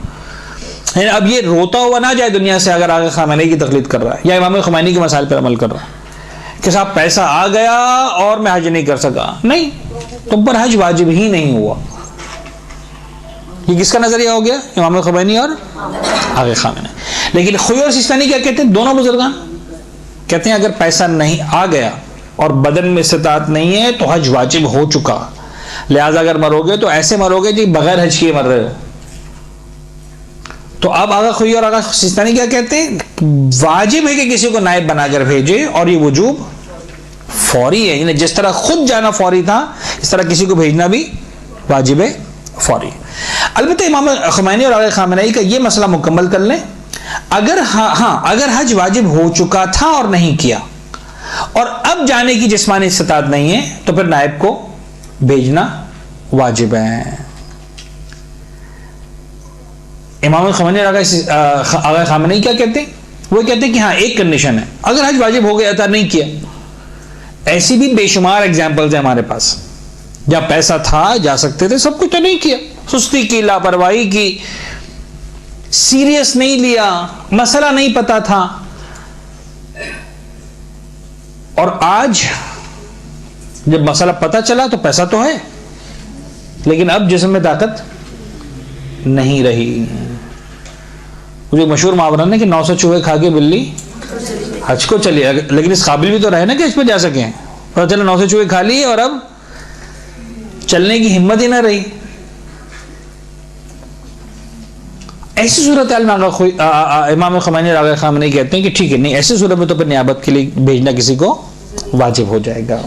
अब ये रोता हुआ ना जाए दुनिया से अगर आगे खामेनी की तकलीद कर रहा है या इमाम खुमैनी के मसाइल पर अमल कर रहा है कि साहब पैसा आ गया और मैं हज नहीं कर सका, नहीं, तुम पर हज वाजिब ही नहीं हुआ। ये किसका नजरिया हो गया? इमाम खुमैनी और आगे खामेनी। लेकिन खुई और सिस्तानी क्या कहते हैं? दोनों बुजुर्गान कहते हैं अगर पैसा नहीं आ गया और बदन में इस्तिताअत नहीं है तो हज वाजिब हो चुका, लिहाजा अगर मरोगे तो ऐसे मरोगे जी बगैर हज किए मर रहे हो। तो अब आगा खुई और आगा सिस्तानी क्या कहते हैं? वाजिब है कि किसी को नायब बनाकर भेजे और ये वजूब फौरी है, यानी जिस तरह खुद जाना फौरी था इस तरह किसी को भेजना भी वाजिब है फौरी। अलबत्ता इमाम खुमैनी और आगा खामेनी का ये मसला मुकम्मल कर लें, अगर अगर हज वाजिब हो चुका था और नहीं किया और अब जाने की जिस्मानी इस्तिताअत नहीं है तो फिर नायब को भेजना वाजिब है। इमाम खुमैनी और आगा खामेनी क्या कहते हैं? वो कहते हैं कि हाँ एक कंडीशन है, अगर हज वाजिब हो गया था नहीं किया। ऐसी भी बेशुमार एग्जाम्पल्स है हमारे पास जहां पैसा था, जा सकते थे, सब कुछ तो नहीं किया, सुस्ती की, लापरवाही की, सीरियस नहीं लिया, मसला नहीं पता था, और आज जब मसला पता चला तो पैसा तो है लेकिन अब जिस्म में ताकत नहीं रही। मुझे मशहूर मुहावरा है कि 900 चूहे खा के बिल्ली हज को चली, लेकिन इस काबिल भी तो रहे ना कि हज पे जा सके। पता चला 900 चूहे खा लिए और अब चलने की हिम्मत ही ना रही। ऐसी सूरत इमाम खुमैनी और आगा खामेनी कहते हैं कि ठीक है, नहीं ऐसी सूरत में तो फिर नियाबत के लिए भेजना किसी को वाजिब हो जाएगा।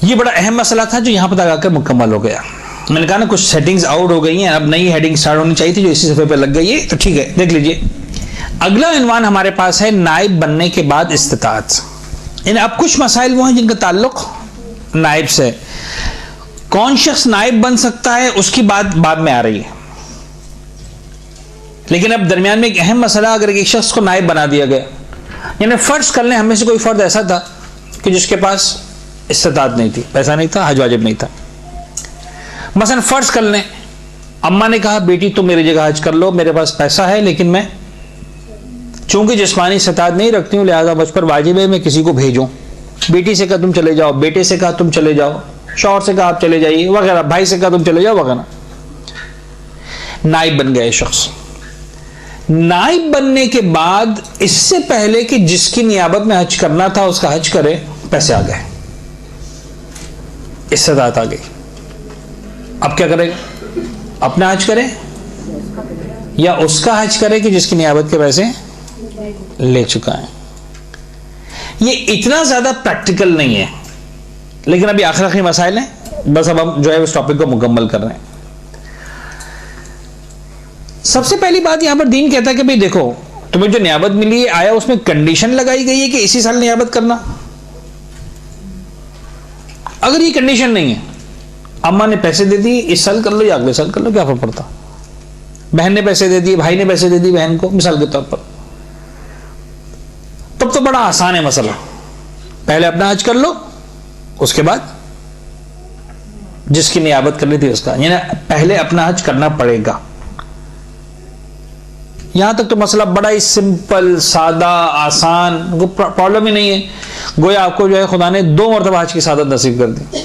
ये बड़ा अहम मसला था जो यहां पर आकर मुकम्मल हो गया। मैंने कहा ना कुछ सेटिंग्स आउट हो गई हैं, अब नई हेडिंग स्टार्ट होनी चाहिए थी जो इसी सफ़े पे लग गई है, तो ठीक है देख लीजिए। अगला इन्वान हमारे पास है नाइब बनने के बाद इस्तिताअत। अब कुछ मसाइल वो हैं जिनका ताल्लुक नाइब से, कौन शख्स नाइब बन सकता है उसकी बात बाद में आ रही है, लेकिन अब दरमियान में एक अहम मसला, अगर एक शख्स को नाइब बना दिया गया, यानी फर्ज कर लें हमें से कोई फर्द ऐसा था कि जिसके पास इस्तिताअत नहीं थी, पैसा नहीं था, हज वाजिब नहीं था। मसलन फर्ज कर लें अम्मा ने कहा बेटी तुम मेरी जगह हज कर लो, मेरे पास पैसा है लेकिन मैं चूंकि जिस्मानी इस्तिताअत नहीं रखती हूं लिहाजा मुझ पर वाजिब है मैं किसी को भेजूं। बेटी से कहा तुम चले जाओ, बेटे से कहा तुम चले जाओ, शौहर से कहा आप चले जाइए वगैरह, भाई से कहा तुम चले जाओ वगैरह। नाइब बन गए शख्स। नाइब बनने के बाद इससे पहले कि जिसकी नियाबत में हज करना था उसका हज करे, पैसे आ गए, इस्तिताअत आ गई, अब क्या करेगा? अपना हज करे या उसका हज करे कि जिसकी नियाबत के पैसे ले चुका है? ये इतना ज्यादा प्रैक्टिकल नहीं है, लेकिन अभी आखिरी मसाइल हैं, बस अब हम जो है उस टॉपिक को मुकम्मल कर रहे हैं। सबसे पहली बात यहां पर दीन कहता है कि भाई देखो तुम्हें जो नियाबत मिली है, आया उसमें कंडीशन लगाई गई है कि इसी साल नियाबत करना? अगर ये कंडीशन नहीं है, अम्मा ने पैसे दे दिए इस साल कर लो या अगले साल कर लो, क्या फर्क पड़ता? बहन ने पैसे दे दिए, भाई ने पैसे दे दिए बहन को मिसाल के तौर पर, तब तो बड़ा आसान है मसला, पहले अपना हज कर लो उसके बाद जिसकी नियाबत करनी थी उसका, यानी पहले अपना हज करना पड़ेगा। यहां तक तो मसला बड़ा ही सिंपल, सादा, आसान, वो प्रॉब्लम ही नहीं है। गोया आपको जो है खुदा ने 2 मरतबा हज की सादत नसीब कर दी,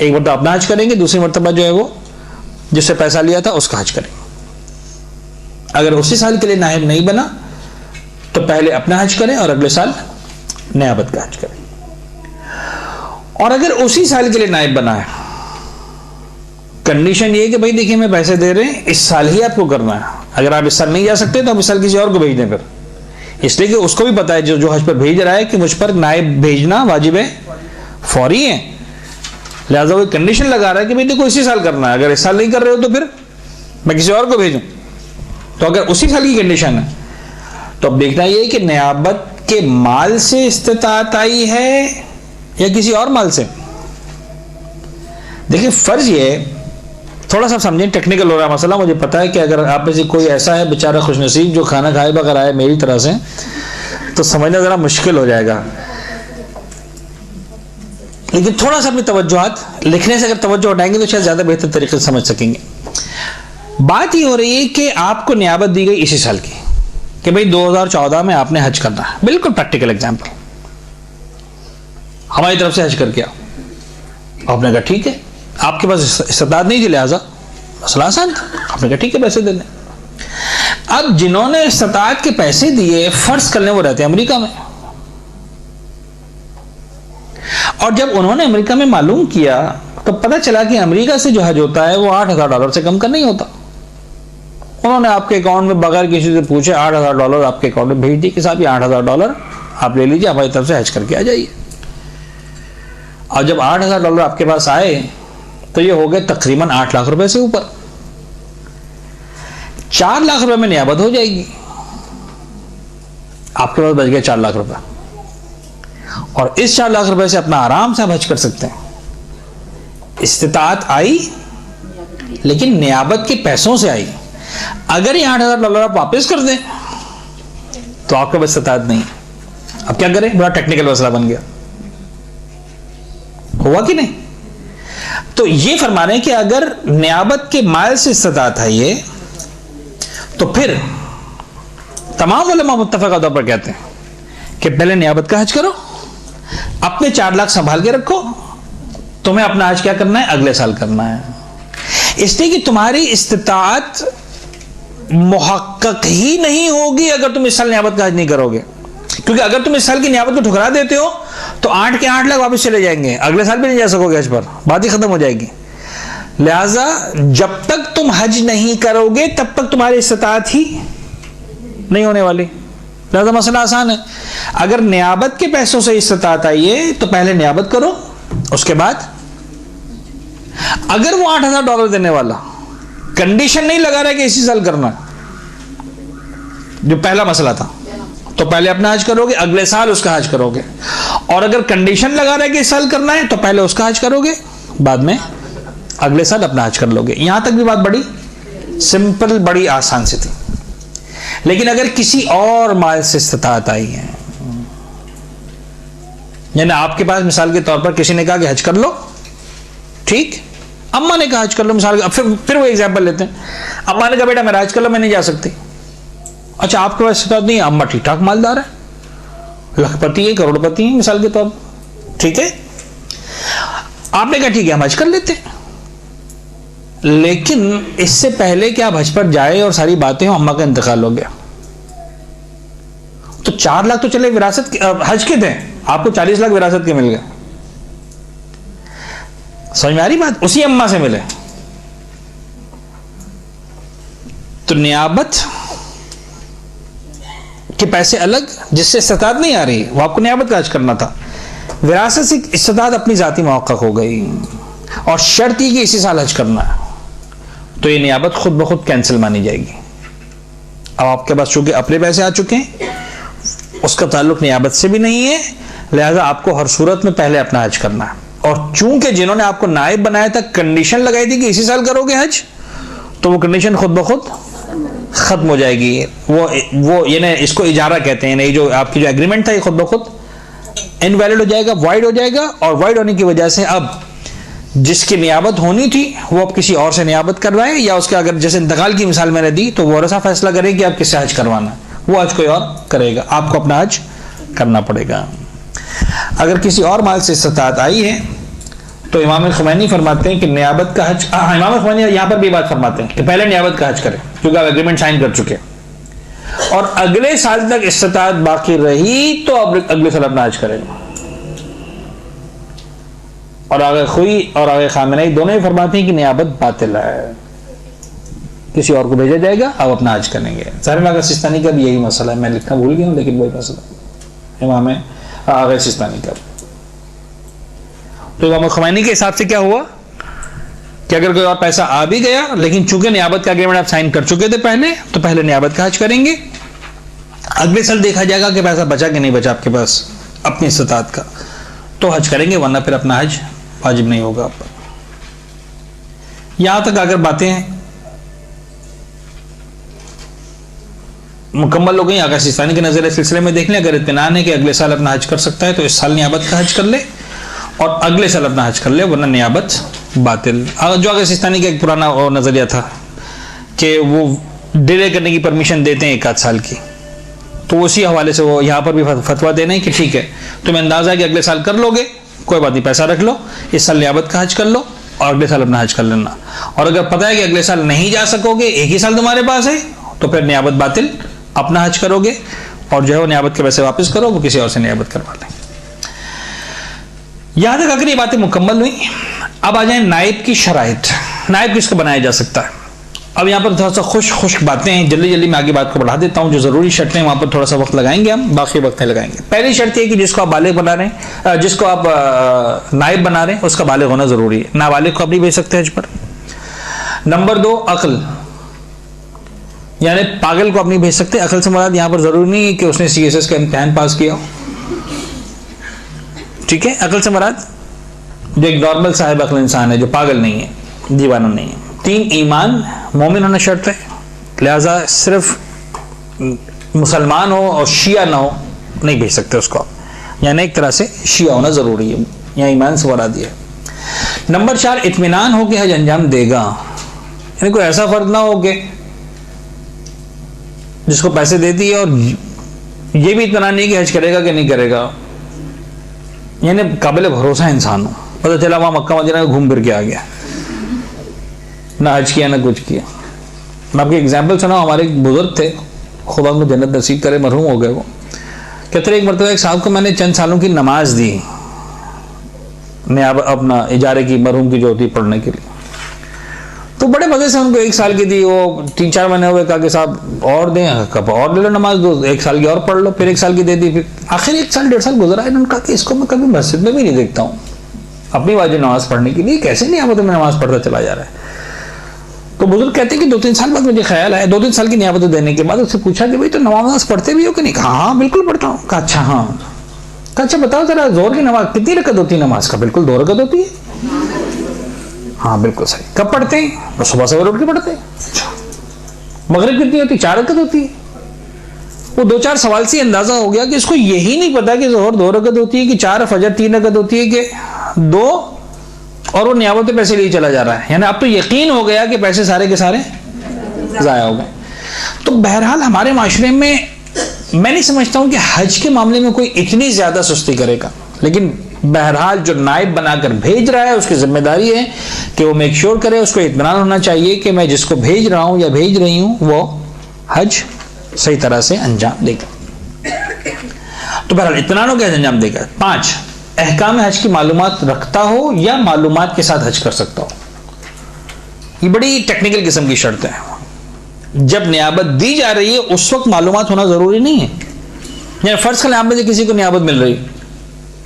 एक मरतबा अपना हज करेंगे, दूसरी मरतबा जो है वो जिससे पैसा लिया था उसका हज करेंगे। अगर उसी साल के लिए नायब नहीं बना तो पहले अपना हज करें और अगले साल नियाबत का हज करें। और अगर उसी साल के लिए नायब बना है, कंडीशन ये है कि भाई देखिए मैं पैसे दे रहे हैं, इस साल ही आपको करना है, अगर आप इस साल नहीं जा सकते तो आप इस साल किसी और को भेज दें फिर, इसलिए कि उसको भी पता है जो हज पर भेज रहा है कि मुझ पर नायब भेजना वाजिब है, फौरी है। लिहाजा वो कंडीशन लगा रहा है कि भाई देखो इसी साल करना है, अगर इस साल नहीं कर रहे हो तो फिर मैं किसी और को भेजूं। तो अगर उसी साल की कंडीशन है तो अब देखना ये कि नियाबत के माल से इस्तिताअत आई है या किसी और माल से। देखिए फर्ज ये, थोड़ा सा समझें, टेक्निकल हो रहा है मसला, मुझे पता है कि अगर आप में से कोई ऐसा है बेचारा खुशनसीब जो खाना खाए बगैर आए मेरी तरह से, तो समझना जरा मुश्किल हो जाएगा, लेकिन थोड़ा सा अपनी तवज्जुहात लिखने से अगर तवज्जो हटाएंगे तो शायद ज्यादा बेहतर तरीके से समझ सकेंगे। बात ये हो रही है कि आपको नियाबत दी गई इसी साल की कि भाई 2014 में आपने हज करना है, बिल्कुल प्रैक्टिकल एग्जांपल, हमारी तरफ से हज करके आओ। आपने कहा ठीक है, आपके पास इस्तिताअत नहीं थी, लिहाजा मसला आसान था, आपने कहा ठीक है पैसे दे दें। अब जिन्होंने इस्तिताअत के पैसे दिए, फर्ज करने वो रहते हैं अमेरिका में, और जब उन्होंने अमेरिका में मालूम किया तो पता चला कि अमेरिका से जो हज होता है वो $8,000 से कम का नहीं होता। उन्होंने आपके अकाउंट में बगैर किसी से पूछे $8,000 आपके अकाउंट में भेज दिए कि साहब ये $8,000 आप ले लीजिए, हमारी तरफ से हज करके आ जाइए। और जब $8,000 आपके पास आए तो ये हो गए तकरीबन 8 लाख रुपए से ऊपर। 4 लाख रुपए में नियाबत हो जाएगी, आपके पास बच गए 4 लाख रुपए, और इस 4 लाख रुपए से अपना आराम से हज कर सकते हैं। इस्तिताअत आई लेकिन नियाबत के पैसों से आई। अगर ये $8,000 आप वापस कर दें तो आपके पास इस्तिताअत नहीं। अब क्या करें, बड़ा टेक्निकल मसला बन गया, हुआ कि नहीं। तो ये फरमा रहे हैं कि अगर नियाबत के माल से इस्तिताअत है ये, तो फिर तमाम उलमा मुत्तफ़क़ा तौर पर कहते हैं कि पहले नियाबत का हज करो, अपने 4 लाख संभाल के रखो, तुम्हें अपना हज क्या करना है, अगले साल करना है। इसलिए कि तुम्हारी इस्तिताअत मुहक्कक ही नहीं होगी अगर तुम इस साल नियाबत का हज नहीं करोगे, क्योंकि अगर तुम इस साल की नियाबत को ठुकरा देते हो तो 8 के 8 लाख वापस चले जाएंगे, अगले साल भी नहीं जा सकोगे हज पर, बात ही खत्म हो जाएगी। लिहाजा जब तक तुम हज नहीं करोगे तब तक तुम्हारी इस्तिताअत ही नहीं होने वाली। लिहाजा मसला आसान है, अगर नियाबत के पैसों से इस्तिताअत आई है तो पहले नियाबत करो, उसके बाद अगर वो $8,000 देने वाला कंडीशन नहीं लगा रहा है कि इसी साल करना, जो पहला मसला था, तो पहले अपना हज करोगे, अगले साल उसका हज करोगे, और अगर कंडीशन लगा रहा है कि इस साल करना है तो पहले उसका हज करोगे, बाद में अगले साल अपना हज कर लोगे। यहां तक भी बात बड़ी सिंपल, बड़ी आसान सी थी। लेकिन अगर किसी और माल से इस्तिताअत आई है, यानी आपके पास मिसाल के तौर पर किसी ने कहा कि हज कर लो, ठीक, अम्मा ने कहा हज कर लो, मिसाल फिर वो एग्जांपल लेते हैं, अम्मा ने कहा बेटा मेरा हज कर लो, मैं नहीं जा सकती। अच्छा आपके पास इस्तिताअत नहीं है, अम्मा ठीक ठाक मालदार है, लखपति है, करोड़पति है मिसाल के तौर पर, ठीक है, आपने कहा ठीक है हम हज कर लेते हैं। लेकिन इससे पहले कि आप हज पर जाए और सारी बातें हो, अम्मा का इंतकाल हो गया, तो 4 लाख तो चले विरासत हज के थे, आपको 40 लाख विरासत के मिल गए। समझ में आ रही बात, उसी अम्मा से मिले। तो नियाबत के पैसे अलग, जिससे इस्तिताअत नहीं आ रही, वो आपको नियाबत का हज करना था। विरासत से इस्तिताअत अपनी जाती मौक़ा हो गई, और शर्त ही कि इसी साल हज करना है, तो ये नियाबत खुद ब खुद कैंसिल मानी जाएगी। अब आपके पास चूंकि अपने पैसे आ चुके हैं, उसका ताल्लुक नियाबत से भी नहीं है, लिहाजा आपको हर सूरत में पहले अपना हज करना है। और चूंकि जिन्होंने आपको नायब बनाया था कंडीशन लगाई थी कि इसी साल करोगे हज, तो वो कंडीशन खुद ब खुद खत्म हो जाएगी। वो यानी इसको इजारा कहते हैं, नहीं जो आपकी जो एग्रीमेंट था ये खुद ब खुद इनवैलिड हो जाएगा, वाइड हो जाएगा, और वाइड होने की वजह से अब जिसकी नियाबत होनी थी वो अब किसी और से नियाबत करवाए, या उसके अगर जैसे इंतकाल की मिसाल मैंने दी तो वो रसा फैसला करे कि आप किससे हज करवाना, वो हज कोई और करेगा, आपको अपना हज करना पड़ेगा। अगर किसी और माल से इस्तिताअत आई है तो इमाम खुमैनी फरमाते हैं कि नियाबत का हज, इमाम खुमैनी यहां पर भी बात फरमाते हैं कि पहले नियाबत का हज करें, क्योंकि आप एग्रीमेंट साइन कर चुके, और अगले साल तक इस्तिताअत बाकी रही तो अब अगले साल अपना हज करेगा। और आगे खुई और आगे खामेनी दोनों ही फरमाते हैं कि नियाबत बातिल है, किसी और को भेजा जाएगा, अब अपना हज करेंगे। ज़ाहिर आगा सिस्तानी का भी यही मसला है, मैं लिखना भूल गया हूँ लेकिन वही मसला इमाम आगा सिस्तानी का। तो इमाम खुमैनी के हिसाब से क्या हुआ कि अगर कोई और पैसा आ भी गया, लेकिन चूंकि नियाबत का एग्रीमेंट आप साइन कर चुके थे पहले, तो पहले नियाबत का हज करेंगे, अगले साल देखा जाएगा कि पैसा बचा कि नहीं बचा आपके पास अपनी इस्तात का, तो हज करेंगे, वरना फिर अपना हज वाजिब नहीं होगा आप पर। यहां तक अगर बातें मुकम्मल हो गई, अगर सिस्तानी के नजर सिलसिले में देख लें, अगर इत्मीनान है कि अगले साल अपना हज कर सकता है तो इस साल नियाबत का हज कर ले और अगले साल अपना हज कर ले, वरना नियाबत बातिल। जो अगर सिस्तानी का एक पुराना नजरिया था कि वो डिले करने की परमिशन देते हैं 1 साल की, तो उसी हवाले से वो यहाँ पर भी फतवा देना है कि ठीक है तुम्हें अंदाजा है कि अगले साल कर लोगे, कोई बात नहीं, पैसा रख लो, इस साल नियाबत का हज कर लो और अगले साल अपना हज कर लेना। और अगर पता है कि अगले साल नहीं जा सकोगे, एक ही साल तुम्हारे पास है, तो फिर नियाबत बातिल, अपना हज करोगे और जो है वो नियाबत के पैसे वापस करो, वो किसी और से नियाबत करवा लें। यहां तक अगर ये बातें मुकम्मल हुई, अब आ जाए नाइब की शराइत। नाइब किसको बनाया जा सकता है? अब यहाँ पर थोड़ा सा खुश्क बातें हैं, जल्दी जल्दी मैं आगे बात को बढ़ा देता हूँ। जो ज़रूरी शर्तें हैं वहाँ पर थोड़ा सा वक्त लगाएंगे हम, बाकी वक्त नहीं लगाएंगे। पहली शर्त ये कि जिसको आप बालिग बना रहे हैं, जिसको आप नाइब बना रहे हैं, उसका बालिग होना ज़रूरी है। नाबालिग को आप नहीं भेज सकते हज पर। नंबर 2, अक्ल, यानी पागल को आप नहीं भेज सकते। अक्ल से मुराद यहाँ पर ज़रूरी नहीं है कि उसने CSS का इम्तिहान पास किया हो, ठीक है। अक्ल से मुराद जो एक नॉर्मल साहिब अक्ल इंसान है, जो पागल नहीं है, दीवाना नहीं है। 3, ईमान, मोमिन होना शर्त है, लिहाजा सिर्फ मुसलमान हो और शिया ना हो नहीं भेज सकते उसको आप, यानी एक तरह से शिया होना ज़रूरी है, यहाँ ईमान से मुराद है। नंबर 4, इत्मीनान हो कि हज अंजाम देगा, यानी कोई ऐसा फर्ज ना हो कि जिसको पैसे दे दिए और ये भी इत्मीनान नहीं कि हज करेगा कि नहीं करेगा, यानी काबिल भरोसा इंसान हो, पता चला वहाँ मक्का मदीना घूम फिर के आ गया, ना हज किया ना कुछ किया। मैं आपको एग्जाम्पल सुनाऊं, हमारे एक बुजुर्ग थे, खुदा उनको जन्नत नसीब करे, मरहूम हो गए वो। कहते रहे एक मरतबा एक साहब को मैंने चंद सालों की नमाज दी, मैं अपना इजारे की, मरहूम की जो होती पढ़ने के लिए, तो बड़े मजे से उनको 1 साल की दी। वो 3-4 महीने हुए, कहा कि साहब और दें, कब और ले लो नमाज, दो 1 साल की और पढ़ लो, फिर 1 साल की दे दी। फिर आखिर 1 साल 1.5 साल गुजरा, इन्होंने कहा कि इसको मैं कभी मस्जिद में भी नहीं देखता हूँ अपनी वाजिब नमाज पढ़ने के लिए, कैसे नियामत में नमाज पढ़ता चला जा रहा है। तो बुजुर्ग कहते हैं कि 2-3 साल बाद मुझे ख्याल आया, 2-3 साल की नियामत देने के बाद उससे पूछा कि भाई तो नमाज पढ़ते भी हो कि नहीं? कहा हाँ बिल्कुल पढ़ता हूँ। कहा अच्छा हाँ। कहा अच्छा बताओ जरा, जोर की नमाज कितनी रकत होती है? नमाज का बिल्कुल 2 रकत होती है। हाँ बिल्कुल सही। कब पढ़ते हैं? तो सुबह सवेरे उठ के पढ़ते हैं। मगरिब कितनी होती? 4 रकत होती है। वो 2-4 सवाल से अंदाजा हो गया कि इसको यही नहीं पता कि जोहर 2 रकत होती है कि 4, फजर 3 रकत होती है कि 2, और वो नियामत पे पैसे लिए चला जा रहा है। यानी अब तो यकीन हो गया कि पैसे सारे के सारे जाया हो गए। तो बहरहाल हमारे माशरे में मैं नहीं समझता हूं कि हज के मामले में कोई इतनी ज्यादा सुस्ती करेगा, लेकिन बहरहाल जो नाइब बनाकर भेज रहा है उसकी जिम्मेदारी है कि वो मेक श्योर करे, उसको इत्मीनान होना चाहिए कि मैं जिसको भेज रहा हूं या भेज रही हूं वो हज सही तरह से अंजाम देगा। तो बहरहाल इत्मीनान हो गया, अंजाम देगा। 5, अहकाम हज की मालूमात रखता हो या मालूमात के साथ हज कर सकता हो। ये बड़ी टेक्निकल किस्म की शर्त है। जब नियाबत दी जा रही है उस वक्त मालूमात होना जरूरी नहीं है। यानी फर्ज कर आप में से किसी को नियाबत मिल रही,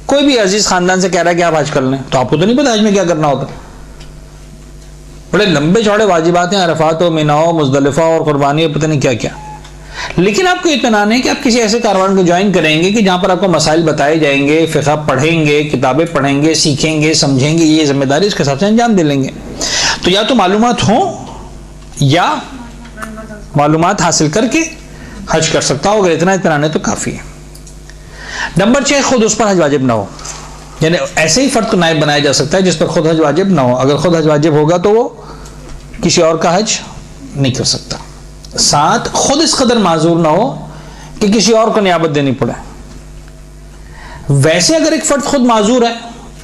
कोई भी अजीज खानदान से कह रहा है कि आप हज कर लें, तो आपको तो नहीं पता हज में क्या करना होता। बड़े लंबे चौड़े वाजिबात हैं, अरफात हो, मिना हो, मुजदलिफा और कुर्बानी हो, पता नहीं क्या क्या। लेकिन आपको इत्मीनान है कि आप किसी ऐसे कारवान को ज्वाइन करेंगे कि जहां पर आपको मसाइल बताए जाएंगे, फिक़ह पढ़ेंगे, किताबें पढ़ेंगे, सीखेंगे, समझेंगे, ये जिम्मेदारी इसके हिसाब से अंजाम दे लेंगे। तो या तो मालूमात हो या मालूमात हासिल करके हज कर सकता हो, अगर इतना इत्मीनान है तो काफी है। नंबर 6, खुद उस पर हज वाजिब ना हो, यानी ऐसे ही फर्द को नाइब बनाया जा सकता है जिस पर खुद हज वाजिब ना हो। अगर खुद हज वाजिब होगा तो वो किसी और का हज नहीं कर सकता। 7, खुद इस कदर माजूर ना हो कि किसी और को नियाबत देनी पड़े। वैसे अगर एक फर्द खुद माजूर है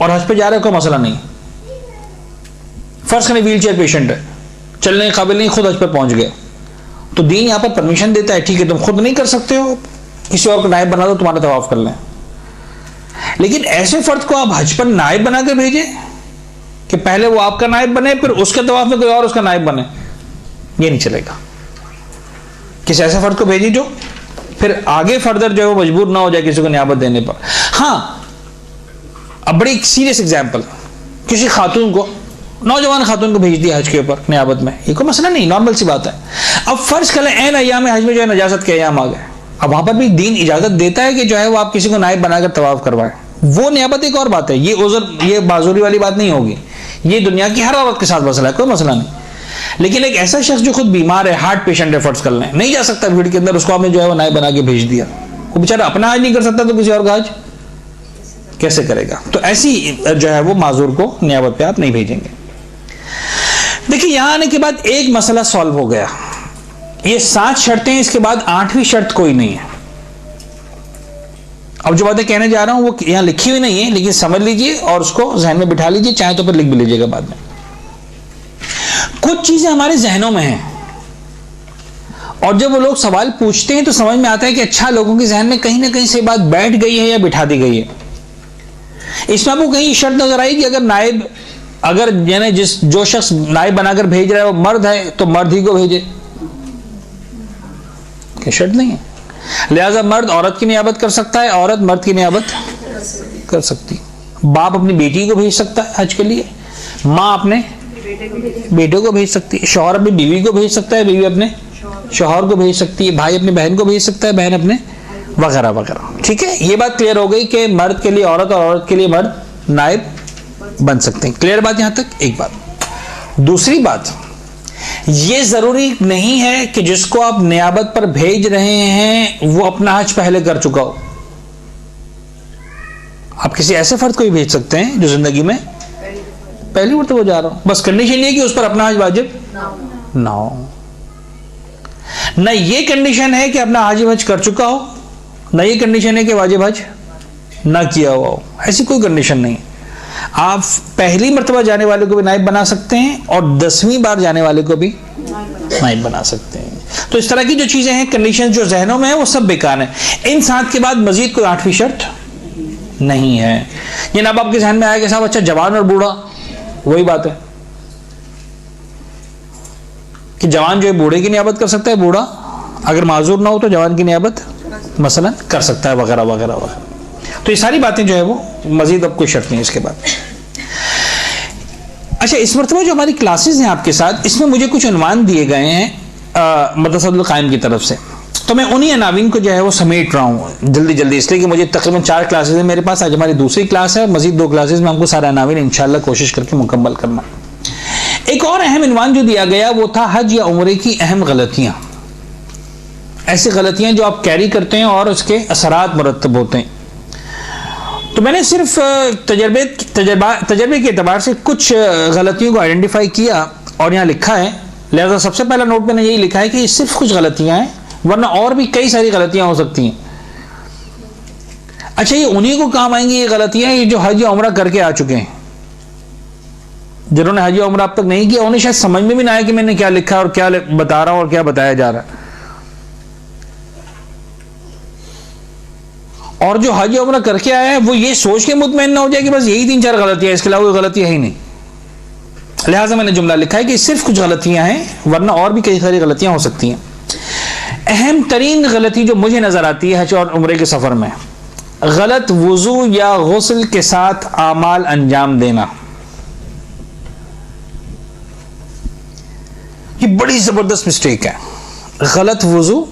और हज पे जा रहा है, कोई मसला नहीं। फर्ज करें व्हील चेयर पेशेंट है, चलने के काबिल नहीं, खुद हज पे पहुंच गया, तो दीन यहां पर परमिशन देता है, ठीक है तुम खुद नहीं कर सकते हो, किसी और को नायब बना दो, तुम्हारा तवाफ कर लें। लेकिन ऐसे फर्द को आप हज पर नायब बना कर भेजें कि पहले वो आपका नायब बने, फिर उसके तवाफ में कोई और उसका नायब बने, ये नहीं चलेगा। किसी ऐसे फर्द को भेजिए जो फिर आगे फर्दर जो है वो मजबूर ना हो जाए किसी को नियाबत देने पर। हाँ, अब बड़ी सीरियस एग्जाम्पल, किसी खातून को, नौजवान खातून को भेज दिया हज के ऊपर नियाबत में, ये कोई मसला नहीं, नॉर्मल सी बात है। अब फर्ज करें ऐन अय्याम हज में जो है नजासत के अय्याम आ गए, अब वहां पर भी दीन इजाजत देता है कि जो है वो आप किसी को नायब बनाकर तवाफ करवाएं, वो नियाबत एक और बात है, ये उज़र ये बाजुरी वाली बात नहीं होगी, ये दुनिया की हर औरत के साथ मसला है, कोई मसला नहीं। लेकिन एक ऐसा शख्स जो खुद बीमार है, हार्ट पेशेंट है, फर्ज कर लें, नहीं जा सकता भीड़ के अंदर, उसको आपने जो है वो नायब बना के भेज दिया, वो बेचारा अपना हज नहीं कर सकता तो किसी और का हज कैसे करेगा? तो ऐसी जो है वो माजूर को नियाबत पे आप नहीं भेजेंगे। देखिए यहां आने के बाद एक मसला सॉल्व हो गया, ये 7 शर्तें, इसके बाद 8वीं शर्त कोई नहीं है। अब जो बातें कहने जा रहा हूं वो यहां लिखी हुई नहीं है, लेकिन समझ लीजिए और उसको जहन में बिठा लीजिए, चाहे तो फिर लिख भी लीजिएगा बाद में। कुछ चीजें हमारे जहनों में हैं और जब वो लोग सवाल पूछते हैं तो समझ में आता है कि अच्छा लोगों के जहन में कहीं ना कहीं से बात बैठ गई है या बिठा दी गई है। इसमें आपको कहीं शर्त नजर आई कि अगर नायब, अगर यानी जो शख्स नायब बनाकर भेज रहा है वो मर्द है तो मर्द ही को भेजे, क्या शर्त नहीं है। लिहाजा मर्द औरत की नियाबत कर सकता है, औरत मर्द की नियाबत कर सकती है। बाप अपनी बेटी को भेज सकता है हज के लिए, माँ अपने बेटे को भेज सकती है, शौहर अपनी बीवी को भेज सकता है, बीवी अपने शौहर को भेज सकती है, भाई अपनी बहन को भेज सकता है, बहन अपने वगैरह वगैरह। ठीक है, ये बात क्लियर हो गई कि मर्द के लिए औरत और औरत के लिए मर्द नायब बन सकते हैं। क्लियर बात यहां तक? एक बात। दूसरी बात, ये जरूरी नहीं है कि जिसको आप नियाबत पर भेज रहे हैं वो अपना हज पहले कर चुका हो। आप किसी ऐसे फर्द को भी भेज सकते हैं जो जिंदगी में पहली मर्तबा जा रहा हूं, बस कंडीशन ये कि उस पर अपना हज वाजिब ना हो। न ये कंडीशन है कि अपना वाजिब हज कर चुका हो, न ये कंडीशन है कि वाजिब हज ना किया हुआ हो, ऐसी कोई कंडीशन नहीं। आप पहली मर्तबा जाने वाले को भी नायब बना सकते हैं और 10वीं बार जाने वाले को भी नायब बना सकते हैं। तो इस तरह की जो चीजें हैं, कंडीशन जो जहनों में है वो सब बेकार है। इन 7 के बाद मजीद कोई 8वीं शर्त नहीं है। ये ना आपके जहन में आया कि साहब अच्छा जवान और बूढ़ा, वही बात है कि जवान जो है बूढ़े की नियाबत कर सकता है, बूढ़ा अगर माजूर ना हो तो जवान की नियाबत मसलन कर सकता है, वगैरह वगैरह वगैरह। तो ये सारी बातें जो है वो मजीद अब कोई शर्त नहीं है इसके बाद। अच्छा, इस मरतबा जो हमारी क्लासेस हैं आपके साथ, इसमें मुझे कुछ उन्वान दिए गए हैं मदरसतुल कायम की तरफ से, तो मैं उन्हीं अनावीन को जो है वो समेट रहा हूँ जल्दी जल्दी, इसलिए कि मुझे तकरीबन 4 क्लासेस है मेरे पास। आज हमारी दूसरी क्लास है, मजीद 2 क्लासेस में हमको सारे अनावीन इंशाल्लाह कोशिश करके मुकम्मल करना। एक और अहम इन्वान जो दिया गया वो था हज या उम्रे की अहम गलतियां, ऐसी गलतियां जो आप कैरी करते हैं और उसके असरात मुरतब होते हैं। तो मैंने सिर्फ तजर्बे के एतबार से कुछ गलतियों को आइडेंटिफाई किया और यहाँ लिखा है। लिहाजा सबसे पहला नोट मैंने यही लिखा है कि सिर्फ कुछ गलतियां हैं, वरना और भी कई सारी गलतियां हो सकती हैं। अच्छा, ये उन्हीं को काम आएंगी ये गलतियां ये जो हज या उम्रा करके आ चुके हैं। जिन्होंने हज या उम्रा अब तक नहीं किया उन्हें शायद समझ में भी ना आया कि मैंने क्या लिखा और क्या बता रहा हूं और क्या बताया जा रहा है। और जो हज या उम्रा करके आया है वो ये सोच के मुतमईन ना हो जाए कि बस यही 3-4 गलतियां, इसके अलावा कोई गलती है ही नहीं। लिहाजा मैंने जुमला लिखा है कि सिर्फ कुछ गलतियां हैं, वरना और भी कई सारी गलतियां हो सकती हैं। अहम तरीन गलती जो मुझे नजर आती है हज और उम्रे के सफर में, गलत वुजू या गुस्ल के साथ आमाल अंजाम देना। ये बड़ी जबरदस्त मिस्टेक है, गलत वुजू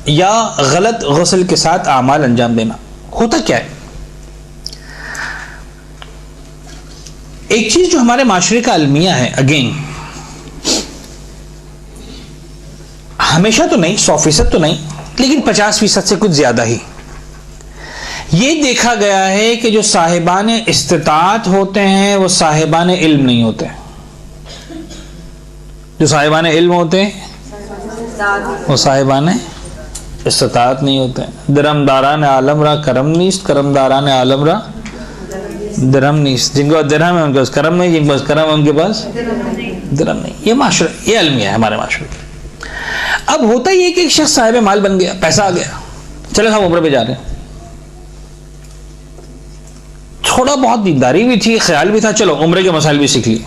या गलत गुस्ल के साथ आमाल अंजाम देना। होता क्या है, एक चीज जो हमारे माशरे का अलमिया है, अगेन हमेशा तो नहीं, 100% तो नहीं, लेकिन 50% से कुछ ज्यादा ही ये देखा गया है कि जो साहिबान इस्तिताअत होते हैं वो साहिबान इल्म नहीं होते। जो साहिबान इल्म होते हैं वो साहिबान इस्तिताअत नहीं होते। दिरहमदारान आलम रा करम नीस्त, करमदारान आलम रा दिरहम नीस्त। जिनके पास दिरहम है उनके पास करम नहीं, जिनके पास करम है उनके पास दिरहम नहीं। ये माशरा, ये अलमिया है हमारे माशरे का। अब होता ही है कि एक शख्स साहिब माल बन गया, पैसा आ गया, चले साहब उम्र पे जा रहे हैं, थोड़ा बहुत दीनदारी भी थी, ख्याल भी था, चलो उम्रे के मसाइल भी सीख लिए,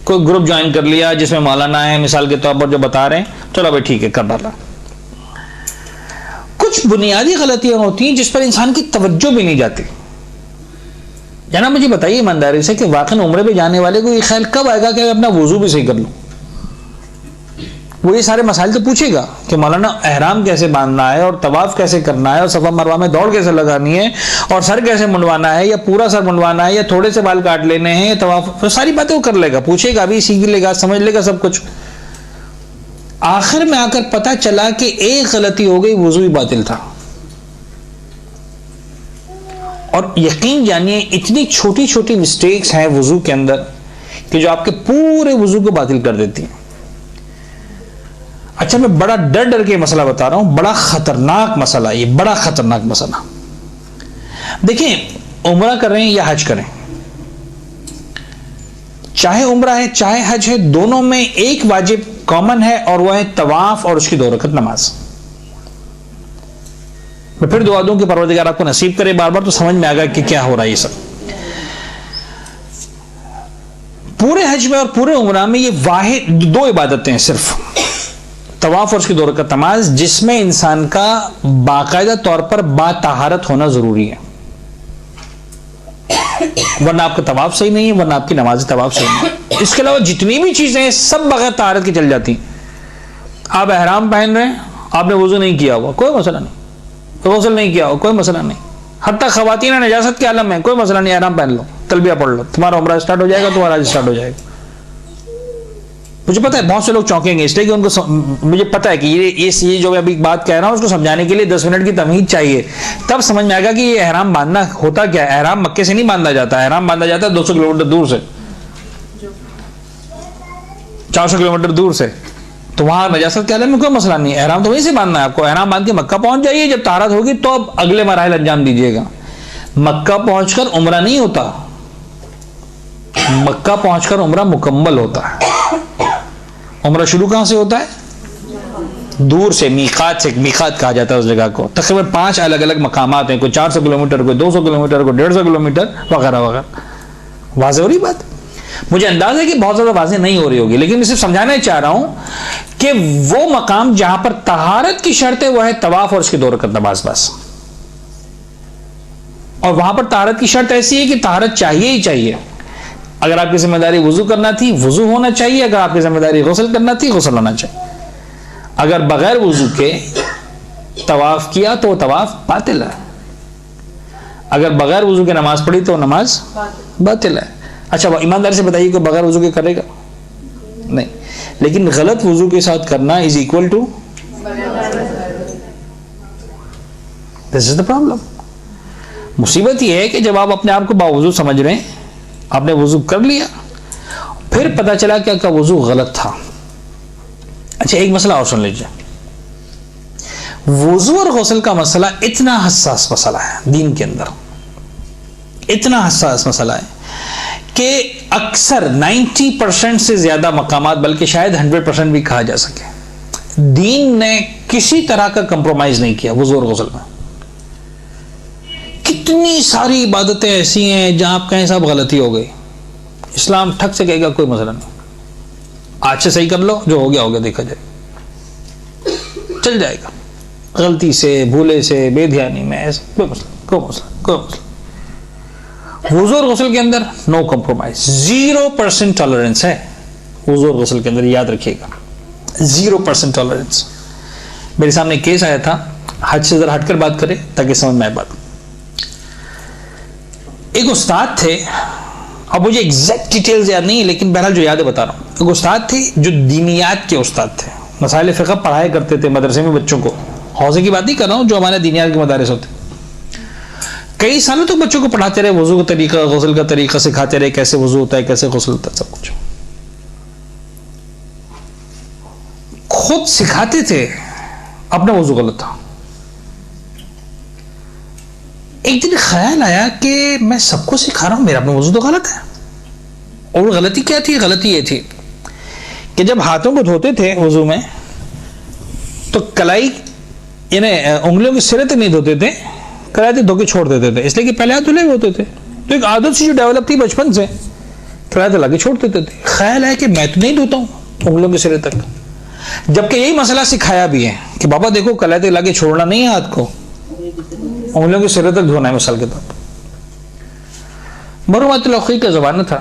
कोई ग्रुप ज्वाइन कर लिया जिसमें मौलाना है मिसाल के तौर पर जो बता रहे हैं, चलो भाई ठीक है कर डाला। कुछ बुनियादी गलतियां होती हैं जिस पर इंसान की तवज्जो भी नहीं जाती। जाना मुझे बताइए ईमानदारी से कि वाकई उम्रे पे जाने वाले को ये ख्याल कब आएगा कि अपना वजू भी सही कर लूं? वो ये सारे मसाइल तो पूछेगा कि मौलाना एहराम कैसे बांधना है और तवाफ कैसे करना है और सफा मरवा में दौड़ कैसे लगानी है और सर कैसे मुंडवाना है या पूरा सर मुंडवाना है या थोड़े से बाल काट लेने हैं या तवाफ, तो सारी बातें वो कर लेगा, पूछेगा भी, सीख लेगा, समझ लेगा सब कुछ। आखिर में आकर पता चला कि एक गलती हो गई, वजू ही बातिल था। और यकीन जानिए इतनी छोटी छोटी मिस्टेक्स हैं वजू के अंदर कि जो आपके पूरे वजू को बातिल कर देती हैं। अच्छा, मैं बड़ा डर डर के मसला बता रहा हूं, बड़ा खतरनाक मसला, ये बड़ा खतरनाक मसला। देखिए, उम्रा कर रहे हैं या हज करें, चाहे उम्रा है चाहे हज है, दोनों में एक वाजिब कॉमन है और वह है तवाफ और उसकी 2 रकअत नमाज। मैं फिर दुआ दूं कि परवरदिगार आपको नसीब करे बार बार, तो समझ में आएगा कि क्या हो रहा है ये सब। पूरे हज में और पूरे उम्रा में ये वाहिद 2 इबादतें हैं सिर्फ, तवाफ और उसकी 2 रकअत नमाज, जिसमें इंसान का बाकायदा तौर पर बातहारत होना जरूरी है, वरना आपका तवाफ सही नहीं है, वरना आपकी नमाज तवाफ सही नहीं है। इसके अलावा जितनी भी चीजें हैं सब बगैर तहारत की चल जाती। आप एहराम पहन रहे हैं, आपने वजू नहीं किया हुआ, कोई मसला नहीं, गुस्ल नहीं किया हो, कोई मसला नहीं। हत्ता खवातीन नजासत के आलम में, कोई मसला नहीं, एहराम पहन लो, तलबिया पढ़ लो, तुम्हारा उम्रा स्टार्ट हो जाएगा, तुम्हारा हज स्टार्ट हो जाएगा। मुझे पता है बहुत से लोग चौंकेंगे, इसलिए कि उनको मुझे पता है कि ये जो मैं अभी बात कह रहा हूं उसको समझाने के लिए 10 मिनट की तमहीद चाहिए, तब समझ में आएगा कि ये एहराम बांधना होता क्या है। एहराम मक्के से नहीं बांधा जाता, एहराम बांधा जाता है 200 किलोमीटर दूर से, 400 किलोमीटर दूर से। तो वहां नजासत के आलम में कोई मसला नहीं, एहराम तो वहीं से बांधना है आपको। एहराम बांध के मक्का पहुंच जाइए, जब तारत होगी तो अब अगले मराहिल अंजाम दीजिएगा। मक्का पहुंचकर उम्रा नहीं होता, मक्का पहुंचकर उम्रा मुकम्मल होता है। उम्रा शुरू कहां से होता है? दूर से, मीकात से। मीकात कहा जाता है उस जगह को। तकरीबन 5 अलग अलग मकामात हैं, कोई 400 किलोमीटर, कोई 200 किलोमीटर, कोई 150 किलोमीटर वगैरह वगैरह। वाज़ेह हो रही बात? मुझे अंदाजा है कि बहुत ज्यादा वाज़ेह नहीं हो रही होगी, लेकिन मैं सिर्फ समझाना चाह रहा हूं कि वो मकाम जहां पर तहारत की शर्त है वह है तवाफ और उसकी 2 रकअत नमाज बस। और वहां पर तहारत की शर्त ऐसी है कि तहारत चाहिए ही चाहिए। अगर आपकी जिम्मेदारी वजू करना थी, वजू होना चाहिए। अगर आपकी जिम्मेदारी गुस्ल करना थी, गुस्ल होना चाहिए। अगर बगैर वजू के तवाफ किया तो तवाफ बातिल है। अगर बगैर वजू के नमाज पढ़ी तो नमाज बातिल है। अच्छा, ईमानदारी से बताइए कि बगैर वजू के करेगा? नहीं। लेकिन गलत वजू के साथ करना is equal to, this is the problem. मुसीबत यह है कि जब आप अपने आप को बावजू समझ रहे हैं, आपने वजू कर लिया, फिर पता चला कि आपका वजू गलत था। अच्छा, एक मसला और सुन लीजिए। वजू और गुस्ल का मसला इतना हसास मसला है दीन के अंदर, इतना हसास मसला है कि अक्सर 90% से ज्यादा मकामात, बल्कि शायद 100% भी कहा जा सके, दीन ने किसी तरह का कंप्रोमाइज नहीं किया वजू और गुस्ल में। कितनी सारी इबादतें ऐसी हैं जहां आप कहें सब गलती हो गई, इस्लाम ठग से कहेगा कोई मसला नहीं, आज से सही कर लो, जो हो गया देखा जाए, चल जाएगा। गलती से, भूले से, बेध्यानी में, ऐसा कोई मसला, कोई मसला, कोई मसला। वुज़ू और गुस्ल के अंदर नो कॉम्प्रोमाइज, 0% टॉलरेंस है वुज़ू और गुस्ल के अंदर, याद रखिएगा, 0% टॉलरेंस। मेरे सामने केस आया था, हज से जरा हटकर बात करें ताकि समझ में आए बात। एक उस्ताद थे, अब मुझे एग्जैक्ट डिटेल्स याद नहीं, लेकिन बहरहाल जो याद है बता रहा हूं। एक उस्ताद थे जो दीनियात के उस्ताद थे, मसाइल फ़िक़्ह पढ़ाया करते थे मदरसे में बच्चों को। हौज़े की बात नहीं कर रहा हूं, जो हमारे दीनियात के मदारिस होते, कई सालों तक बच्चों को पढ़ाते रहे, वजू का तरीका, गुस्ल का तरीका सिखाते रहे, कैसे वजू होता है, कैसे गुस्ल होता है, सब कुछ खुद सिखाते थे। अपना वजू गलत था। एक दिन ख्याल आया कि मैं सबको सिखा रहा हूं, मेरा अपना वजू तो गलत है। और गलती क्या थी? गलती ये थी कि जब हाथों को धोते थे वजू में, तो कलाई यानी उंगलियों के सिरे तक नहीं धोते थे, कलाई धो के छोड़ देते थे, इसलिए कि पहले हाथ धुले हुए होते थे। तो एक आदत सी जो डेवलप थी बचपन से, कलाई धुला के छोड़ देते थे। ख्याल है कि मैं तो नहीं धोता हूं उंगलियों के सिरे तक, जबकि यही मसला सिखाया भी है कि बाबा देखो कलाई तक लाके छोड़ना नहीं है, हाथ को उंगलियों के सिरे तक धोना है, मिसाल के तौर पर। मरहूमतुल अखी का ज़माना था,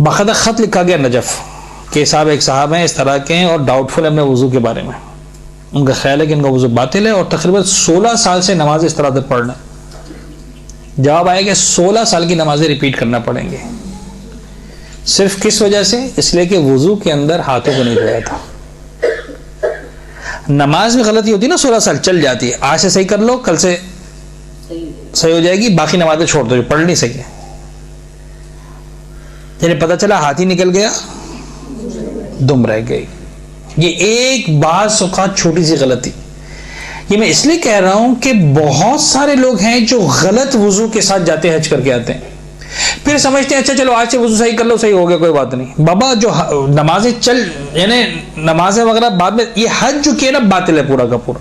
बाकायदा ख़त लिखा गया नजफ़ के साहब एक साहब हैं इस तरह के हैं और डाउटफुल है अपने वज़ू के बारे में, उनका ख्याल है कि इनका वज़ू बातिल है और तकरीबन 16 साल से नमाज इस तरह से पढ़ना। जवाब आया कि 16 साल की नमाजें रिपीट करना पड़ेंगे। सिर्फ किस वजह से? इसलिए कि वज़ू के अंदर हाथों को नहीं धोया था। नमाज में गलती होती है ना, 16 साल चल जाती है, आज से सही कर लो, कल से सही हो जाएगी, बाकी नमाजें छोड़ दो, पढ़ नहीं सके। यानी पता चला हाथ ही निकल गया, दुम रह गई। ये एक बात औक़ात छोटी सी गलती, ये मैं इसलिए कह रहा हूं कि बहुत सारे लोग हैं जो गलत वुजू के साथ जाते हज करके आते हैं, फिर समझते हैं अच्छा चलो आज से वुजू सही कर लो, सही हो गया, कोई बात नहीं। बाबा जो नमाजें चल यानी नमाजें वगैरह बाद में, ये हज जो किया ना बातिल है पूरा का पूरा।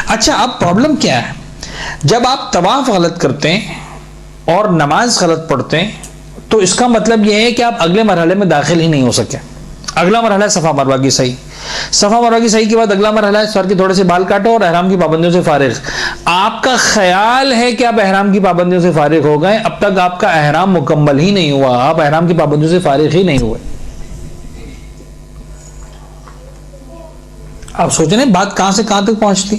अच्छा अब प्रॉब्लम क्या है, जब आप तवाफ गलत करते हैं और नमाज गलत पढ़ते हैं तो इसका मतलब यह है कि आप अगले मरहले में दाखिल ही नहीं हो सके। अगला मरहला है सफ़ा मरवा की सही, सफ़ा मरवा की सही के बाद अगला मरहला है सर के थोड़े से बाल काटो और एहराम की पाबंदियों से फारिग। आपका ख्याल है कि आप एहराम की पाबंदियों से फारिग हो गए, अब तक आपका एहराम मुकम्मल ही नहीं हुआ, आप एहराम की पाबंदियों से फारिग ही नहीं हुए। आप सोच रहे बात कहां से कहां तक पहुंचती।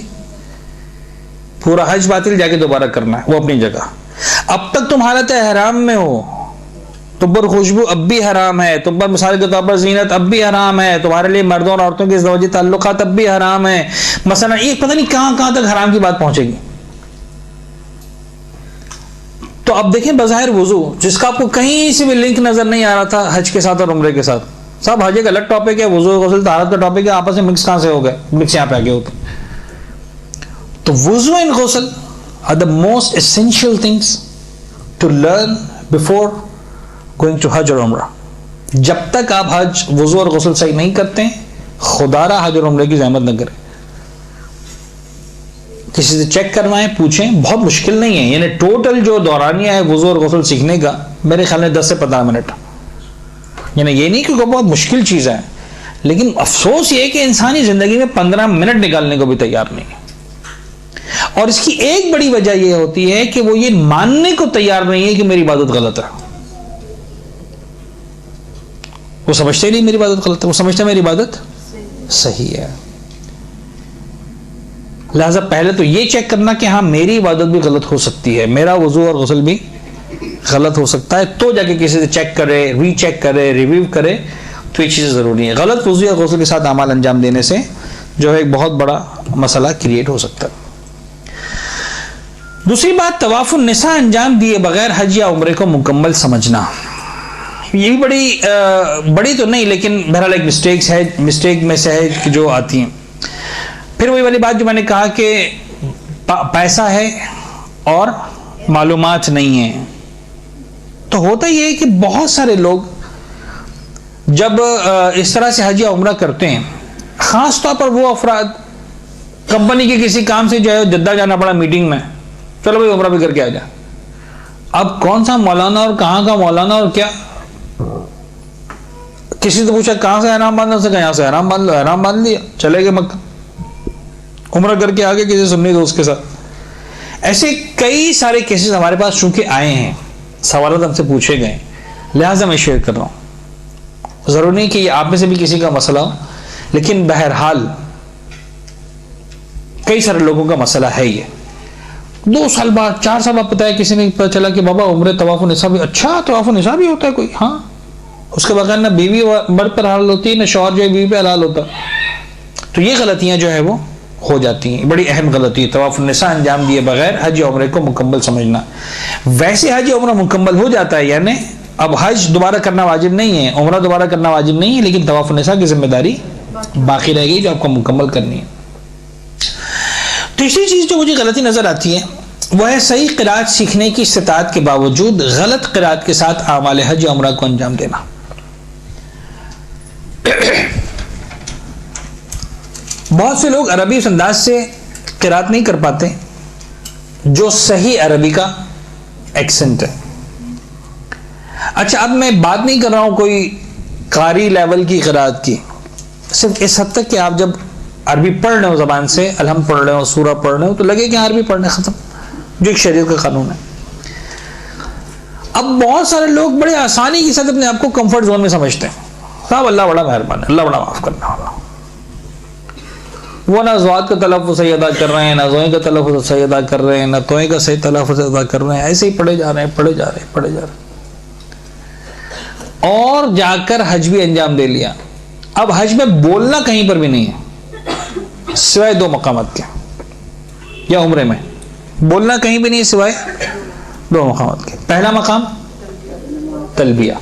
पूरा हज बातिल, जाके दोबारा करना है वो अपनी जगह। अब तक तुम हालत एहराम में हो, तुम पर खुशबू अब भी हराम है, तुम पर मिसाल के तौर पर जीनत अब भी हराम है, तुम्हारे लिए मर्दों और औरतों के ज़वाजी ताल्लुकात अब भी हराम है। मसलन ये पता नहीं कहां कहां तक हराम की बात पहुंचेगी। तो अब देखें बज़ाहिर वुजू जिसका आपको कहीं से भी लिंक नजर नहीं आ रहा था हज के साथ और उम्रे के साथ, सब हज एक अलग टॉपिक है, वुजू गुस्ल तहारत का टॉपिक है, आपस में मिक्स कहां से हो गए, मिक्स यहां पे आगे होते। तो वुजू एंड गुस्ल are the most essential things to learn before going to हज और उम्रा। जब तक आप हज वुजू और गुस्ल सही नहीं करते हैं, खुदारा हज और उम्रे की ज़हमत न करें, किसी से चेक करवाएं, पूछें, बहुत मुश्किल नहीं है। यानी टोटल जो दौरानिया है वुजू और गुस्ल सीखने का मेरे ख्याल में 10 से 15 मिनट, यानी ये नहीं कि बहुत मुश्किल चीज़ है, लेकिन अफसोस ये है कि इंसानी जिंदगी में 15 मिनट निकालने को भी तैयार नहीं है। और इसकी एक बड़ी वजह यह होती है कि वो ये मानने को तैयार नहीं है कि मेरी इबादत गलत है। वो समझते नहीं मेरी इबादत गलत है, वो समझते मेरी इबादत सही है। लिहाजा पहले तो ये चेक करना कि हाँ मेरी इबादत भी गलत हो सकती है, मेरा वुजू और गुस्ल भी गलत हो सकता है, तो जाके किसी से चेक करे, रीचेक करे, रिव्यू करे, तो ये चीज़ें ज़रूरी है। गलत वुजू या गुस्ल के साथ अमाल अंजाम देने से जो है एक बहुत बड़ा मसला क्रिएट हो सकता है। दूसरी बात, तवाफुन निसा अंजाम दिए बगैर हज या उम्रे को मुकम्मल समझना। ये भी बड़ी तो नहीं, लेकिन बहरहाल एक मिस्टेक में से है कि जो आती हैं। फिर वही वाली बात जो मैंने कहा कि पैसा है और मालूमात नहीं है, तो होता ये है कि बहुत सारे लोग जब इस तरह से हज या उम्रा करते हैं, ख़ास तौर पर वो अफराद कंपनी के किसी काम से जो है जद्दा जाना पड़ा मीटिंग में, चलो भाई उम्रा भी करके आ जा। अब कौन सा मौलाना और कहाँ का मौलाना और क्या, किसी से पूछा कहाँ से एहराम बांधना, से यहाँ से एहराम बांध लो, एहराम बांध लिया, चले गए मक्का, उम्रा करके आ गए किसी सुन्नी दोस्त के साथ। ऐसे कई सारे केसेस हमारे पास चूंकि आए हैं, सवाल हमसे पूछे गए, लिहाजा मैं शेयर कर रहा हूँ। जरूरी नहीं कि ये आप में से भी किसी का मसला हो, लेकिन बहरहाल कई सारे लोगों का मसला है ये। 2 साल बाद 4 साल बाद पता है किसी ने पता चला कि बाबा उम्रे तवाफ़ुन निसा भी, अच्छा तवाफ़ुन निसा भी होता है कोई, हाँ, उसके बगैर ना बीवी मर्द पर हलाल होती है, ना शौहर जो है बीवी पे हलाल होता। तो ये गलतियां जो है वो हो जाती हैं, बड़ी अहम गलती है तवाफ़ुन निसा अंजाम दिए बगैर हज या उम्रे को मुकम्मल समझना। वैसे हज या उम्रा मुकम्मल हो जाता है, यानी अब हज दोबारा करना वाजिब नहीं है, उम्रा दोबारा करना वाजिब नहीं है, लेकिन तवाफ़ुन निसा की जिम्मेदारी बाकी रह गई जो आपको मुकम्मल करनी है। तीसरी चीज जो मुझे गलती नजर आती है वह है सही क़िराअत सीखने की इस्तिताअत के बावजूद गलत क़िराअत के साथ आमाल हज या उम्रा को अंजाम देना। बहुत से लोग अरबी उस अंदाज से क़िराअत नहीं कर पाते जो सही अरबी का एक्सेंट है। अच्छा, अब मैं बात नहीं कर रहा हूं कोई कारी लेवल की क़िराअत की, सिर्फ इस हद तक कि आप जब अरबी पढ़ रहे हो, ज़बान से अलहम पढ़ रहे हो, सूरा पढ़ रहे हो, तो लगे कि अरबी पढ़ने ख़त्म, जो एक शरीयत का कानून है। अब बहुत सारे लोग बड़े आसानी के साथ अपने आप को कंफर्ट जोन में समझते हैं, साहब अल्लाह बड़ा मेहरबान है, अल्लाह बड़ा माफ करने वाला। वो ना ज़वात का तलफ़्फ़ुज़ सही अदा कर रहे हैं, ना ज़ोएं का तलफ़्फ़ुज़ सही अदा कर रहे हैं, ना तोएं का सही तलफ़्फ़ुज़ अदा कर रहे हैं, ऐसे ही पढ़े जा रहे हैं, पढ़े जा रहे हैं, पढ़े जा रहे हैं, और जाकर हज भी अंजाम दे लिया। अब हज में बोलना कहीं पर भी नहीं है सिवाय 2 मकामात के, या उम्रे में बोलना कहीं भी नहीं है सिवाय 2 मकामात के। पहला मकाम तलबिया,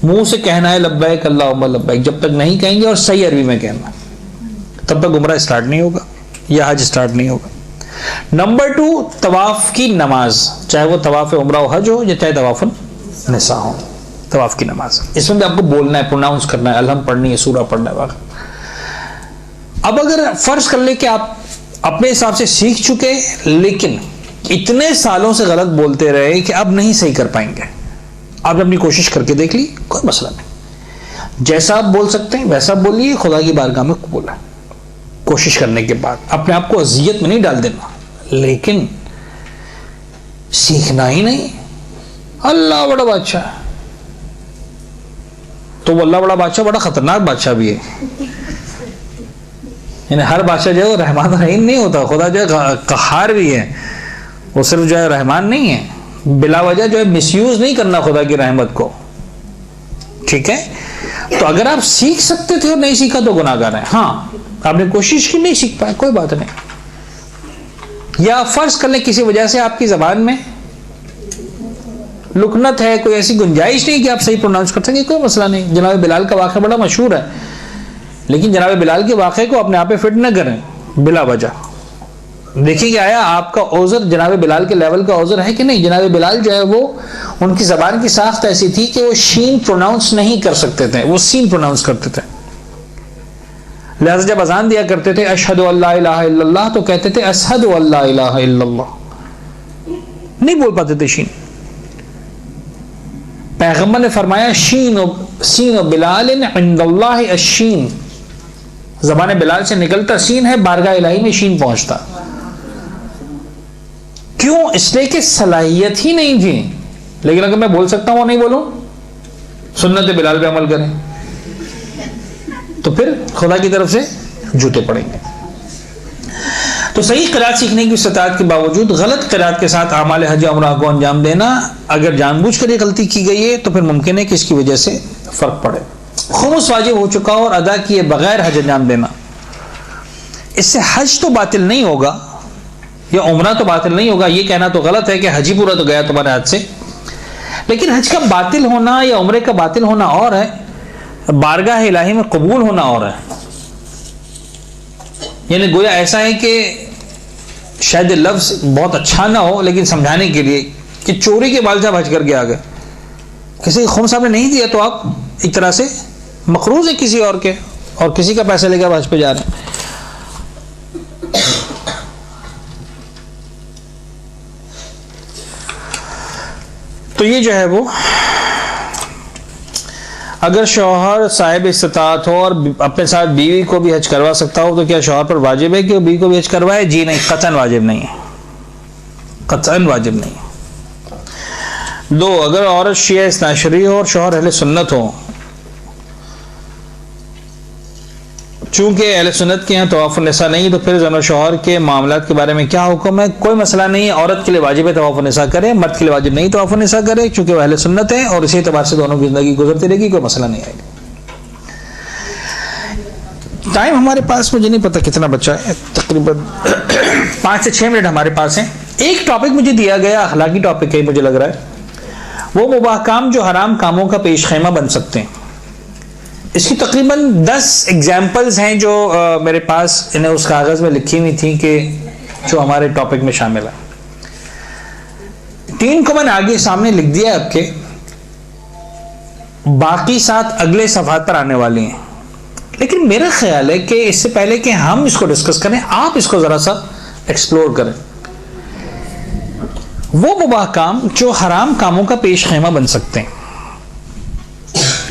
मुंह से कहना है लब्बैक अल्लाहुम्मा लब्बैक, जब तक नहीं कहेंगे और सही अरबी में कहना तब तक उम्रा स्टार्ट नहीं होगा या हज स्टार्ट नहीं होगा। नंबर 2 तवाफ की नमाज, चाहे वो तवाफ उम्रा हो हज हो या चाहे तवाफ निसा हो, तवाफ की नमाज, इसमें भी आपको बोलना है, प्रोनाउंस करना है, अलहम पढ़नी है, सूरा पढ़ना है वगैरह। अब अगर फर्ज कर ले कि आप अपने हिसाब से सीख चुके लेकिन इतने सालों से गलत बोलते रहे कि अब नहीं सही कर पाएंगे, आपने अपनी कोशिश करके देख ली, कोई मसला नहीं, जैसा आप बोल सकते हैं वैसा बोलिए, खुदा की बारगाह में कबूल है। कोशिश करने के बाद अपने आप को अजियत में नहीं डाल देना, लेकिन सीखना ही नहीं। अल्लाह बड़ा बादशाह, तो वो अल्लाह बड़ा बादशाह बड़ा खतरनाक बादशाह भी है, यानी हर बादशाह जो है रहमान रहीम नहीं होता, खुदा जो है कहार भी है, वो सिर्फ जो है रहमान नहीं है। बिला वजह जो है मिसयूज नहीं करना खुदा की रहमत को, ठीक है। तो अगर आप सीख सकते थे और नहीं सीखा तो गुनाहगार है। हाँ, आपने कोशिश की, नहीं सीख पाए, कोई बात नहीं। या फर्ज कर ले किसी वजह से आपकी जबान में लुकनत है, कोई ऐसी गुंजाइश नहीं कि आप सही प्रोनाउंस कर सकें, कोई मसला नहीं। जनाब बिलाल का वाक़या बड़ा मशहूर है, लेकिन जनाब बिलाल के वाक़े को अपने आप पे फिट न करें बिला वजह। देखिए कि आया आपका ओज़र जनाब बिलाल के लेवल का ओज़र है कि नहीं। जनाब बिलाल जो है वो उनकी ज़बान की साख्त ऐसी थी कि वो शीन प्रोनाउंस नहीं कर सकते थे, वो सीन प्रोनाउंस करते थे। लिहाजा जब अजान दिया करते थे अशहदु अल्ला इलाहा इल्लल्लाह, तो कहते थे अशहदु अल्ला इलाहा इल्लल्लाह, नहीं बोल पाते थे शीन। पैगंबर ने फरमाया सीन बिलाल इंदल्लाह अशीन, ज़बान बिलाल से निकलता सीन है, बारगाह इलाही में शीन पहुंचता। क्यों? इसलिए कि सलाहियत ही नहीं थी। लेकिन अगर मैं बोल सकता हूं और नहीं बोलूं, सुन्नत बिलाल पे अमल करें, तो फिर खुदा की तरफ से जूते पड़ेंगे। तो सही क़िराअत सीखने की इस्तिताअत के बावजूद गलत क़िराअत के साथ आमाल हज उम्रा को अंजाम देना, अगर जानबूझकर ये गलती की गई है तो फिर मुमकिन है कि इसकी वजह से फर्क पड़े। खुमुस वाजिब हो चुका और अदा किए बगैर हज अंजाम देना, इससे हज तो बातिल नहीं होगा या उम्रा तो बातिल नहीं होगा। ये कहना तो गलत है कि हज ही पूरा तो गया तुम्हारे हाथ से, लेकिन हज का बातिल होना या उम्रे का बातिल होना और है, बारगाह इलाही में कबूल होना और है। यानी गोया ऐसा है कि शायद लफ्ज बहुत अच्छा ना हो, लेकिन समझाने के लिए कि चोरी के बाल साहब हज करके आ गए, किसी खुम साहब ने नहीं दिया तो आप एक तरह से मकरूज है किसी और के, और किसी का पैसा लेकर हज पे जा रहे हैं। तो ये जो है वो, अगर शौहर साहिब इस्तिताअत हो और अपने साथ बीवी को भी हज करवा सकता हो, तो क्या शौहर पर वाजिब है कि वो बीवी को भी हज करवाए? जी नहीं, कतन वाजिब नहीं है, कतन वाजिब नहीं है। 2, अगर औरत शिया इस्नाशरी हो और शौहर अहले सुन्नत हो, चूंकि अहले सुन्नत के यहाँ तवाफ़ुन निसा नहीं, तो फिर ज़न और शौहर के मामलात के बारे में क्या हुक्म है? कोई मसला नहीं है, औरत के लिए वाजिब है तवाफ़ुन निसा करे, मर्द के लिए वाजिब नहीं तवाफ़ुन निसा करे, चूंकि वह अहले सुन्नत है और इसी एतबार से दोनों की ज़िंदगी गुजरती रहेगी, कोई मसला नहीं आएगा। टाइम हमारे पास मुझे नहीं पता कितना बचा है, तकरीबन 5 से 6 मिनट हमारे पास है। एक टॉपिक मुझे दिया गया, अखलाकी टॉपिक है मुझे लग रहा है, वो मुबाह काम जो हराम कामों का पेश खैमा बन सकते हैं। इसकी तकरीबन 10 एग्जाम्पल्स हैं जो मेरे पास इन्हें उस कागज़ में लिखी हुई थी कि जो हमारे टॉपिक में शामिल है। 3 को मैंने आगे सामने लिख दिया है आपके, बाकी 7 अगले सफ़हात पर आने वाली हैं। लेकिन मेरा ख्याल है कि इससे पहले कि हम इसको डिस्कस करें, आप इसको ज़रा सा एक्सप्लोर करें। वो मुबाह काम जो हराम कामों का पेश खैमा बन सकते हैं,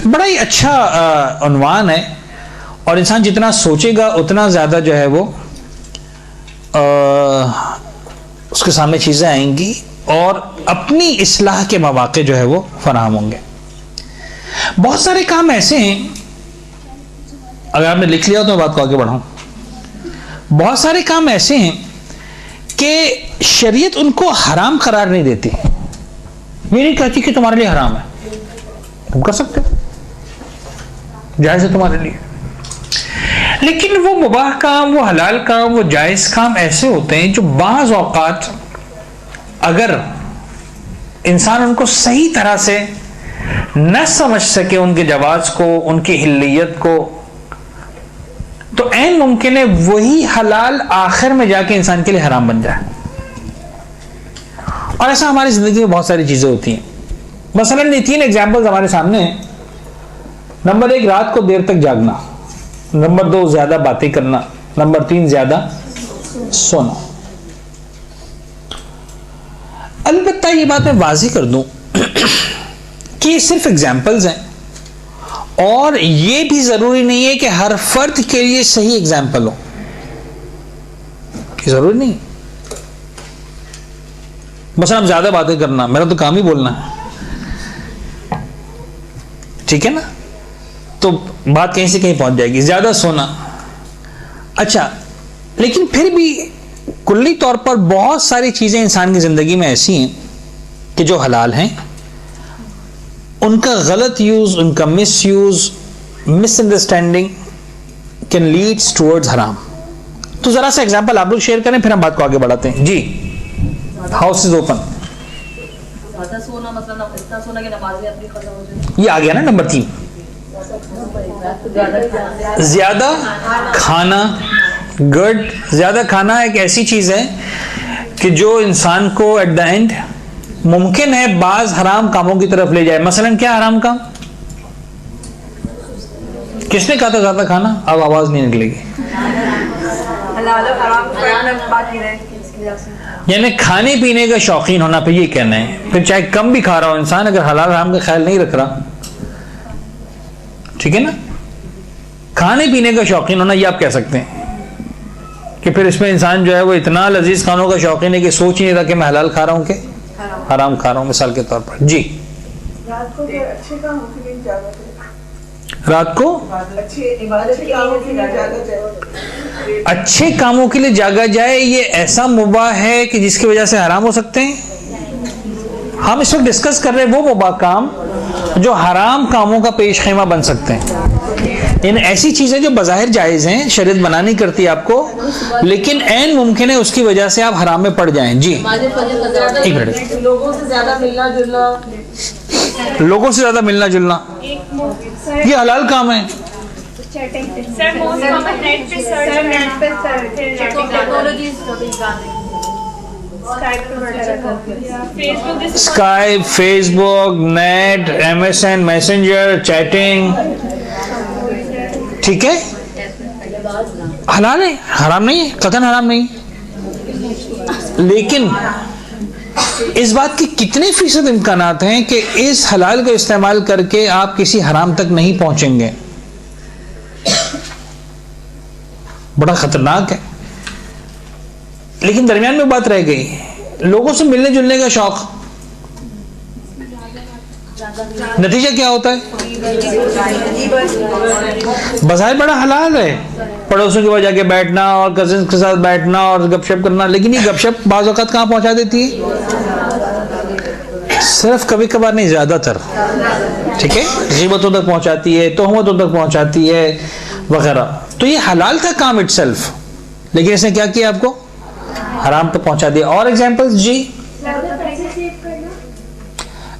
बड़ा ही अच्छा उन्वान है, और इंसान जितना सोचेगा उतना ज़्यादा जो है वो उसके सामने चीज़ें आएंगी और अपनी इस्लाह के मौके जो है वो फराहम होंगे। बहुत सारे काम ऐसे हैं, अगर आपने लिख लिया तो मैं बात को आगे बढ़ाऊं, बहुत सारे काम ऐसे हैं कि शरीयत उनको हराम करार नहीं देती। ये नहीं कहती कि तुम्हारे लिए हराम है, तुम कर सकते हो, जायज है तुम्हारे लिए। लेकिन वो मुबाह काम, वो हलाल काम, वो जायज काम ऐसे होते हैं जो बाज़ औक़ात अगर इंसान उनको सही तरह से न समझ सके, उनके जवाज को, उनकी हिल्लियत को, तो ऐन मुमकिन है वही हलाल आखिर में जाके इंसान के लिए हराम बन जाए। और ऐसा हमारी जिंदगी में बहुत सारी चीजें होती हैं। मसलन ये 3 एग्जाम्पल्स हमारे सामने हैं। नंबर 1, रात को देर तक जागना। नंबर 2, ज्यादा बातें करना। नंबर 3, ज्यादा सोना। अलबत्ता ये बात मैं वाज़ी कर दूं कि ये सिर्फ एग्जाम्पल्स हैं और ये भी जरूरी नहीं है कि हर फर्द के लिए सही एग्जाम्पल हो, जरूरी नहीं। मसलन ज्यादा बातें करना, मेरा तो काम ही बोलना है, ठीक है ना, तो बात कहीं से कहीं पहुंच जाएगी। ज्यादा सोना, अच्छा, लेकिन फिर भी कुल्ली तौर पर बहुत सारी चीजें इंसान की जिंदगी में ऐसी हैं कि जो हलाल हैं, उनका गलत यूज, उनका misuse, misunderstanding can leads towards हराम। तो जरा सा एग्जांपल आप लोग शेयर करें, फिर हम बात को आगे बढ़ाते हैं। जी, हाउस इज ओपन। सोना मतलब इतना सोना कि नमाज़ें अपनी खत्म हो जाए, ये आ गया ना नंबर 3। ज्यादा खाना, गुड। ज्यादा खाना एक ऐसी चीज है कि जो इंसान को एट द एंड मुमकिन है बाज हराम कामों की तरफ ले जाए। मसलन क्या हराम काम? किसने कहा था ज्यादा खाना? अब आवाज नहीं निकलेगी। यानी खाने पीने का शौकीन होना, पे ये कहना है। फिर चाहे कम भी खा रहा हो इंसान, अगर हलाल हराम का ख्याल नहीं रख रहा, ठीक है ना, खाने पीने का शौकीन होना, ये आप कह सकते हैं कि फिर इसमें इंसान जो है वो इतना लजीज खानों का शौकीन है कि सोच ही नहीं रहा कि मैं हलाल खा रहा हूं कि हराम खा रहा हूं, मिसाल के तौर पर। जी, रात को अच्छे कामों के लिए जागा जाए, रात को अच्छे कामों के लिए जागा जाए, ये ऐसा मुबाह है कि जिसकी वजह से हराम हो सकते हैं। हम इस वक्त डिस्कस कर रहे हैं वो मुबाह काम जो हराम कामों का पेश खेमा बन सकते हैं। इन ऐसी चीजें जो बज़ाहिर जायज हैं, शरीयत मना नहीं करती आपको, लेकिन ऐन मुमकिन है उसकी वजह से आप हराम में पड़ जाएं। जी, एक मिनट। लोगों से ज्यादा मिलना जुलना, लोगों से ज्यादा मिलना जुलना, ये हलाल काम है। Skype, Facebook, net, MSN, messenger, chatting, ठीक है, हलाल है, हराम नहीं है, कतन हराम नहीं। लेकिन इस बात के कितने फीसद इम्कानात हैं कि इस हलाल को इस्तेमाल करके आप किसी हराम तक नहीं पहुंचेंगे? बड़ा खतरनाक है। लेकिन दरमियान में बात रह गई, लोगों से मिलने जुलने का शौक, नतीजा क्या होता है? बज़ाहिर बड़ा हलाल है, पड़ोसियों के पास जाके बैठना और कजिन्स के साथ बैठना और गपशप करना, लेकिन ये गपशप बाज़ औक़ात कहाँ पहुंचा देती है? सिर्फ कभी कभार नहीं, ज्यादातर, ठीक है, ग़ीबतों तक पहुंचाती है, तोहमतों तक पहुंचाती है वगैरह। तो ये हलाल था काम इटसेल्फ, लेकिन इसने क्या किया? आपको हराम तक पहुंचा दिया। और एग्जांपल्स? जी,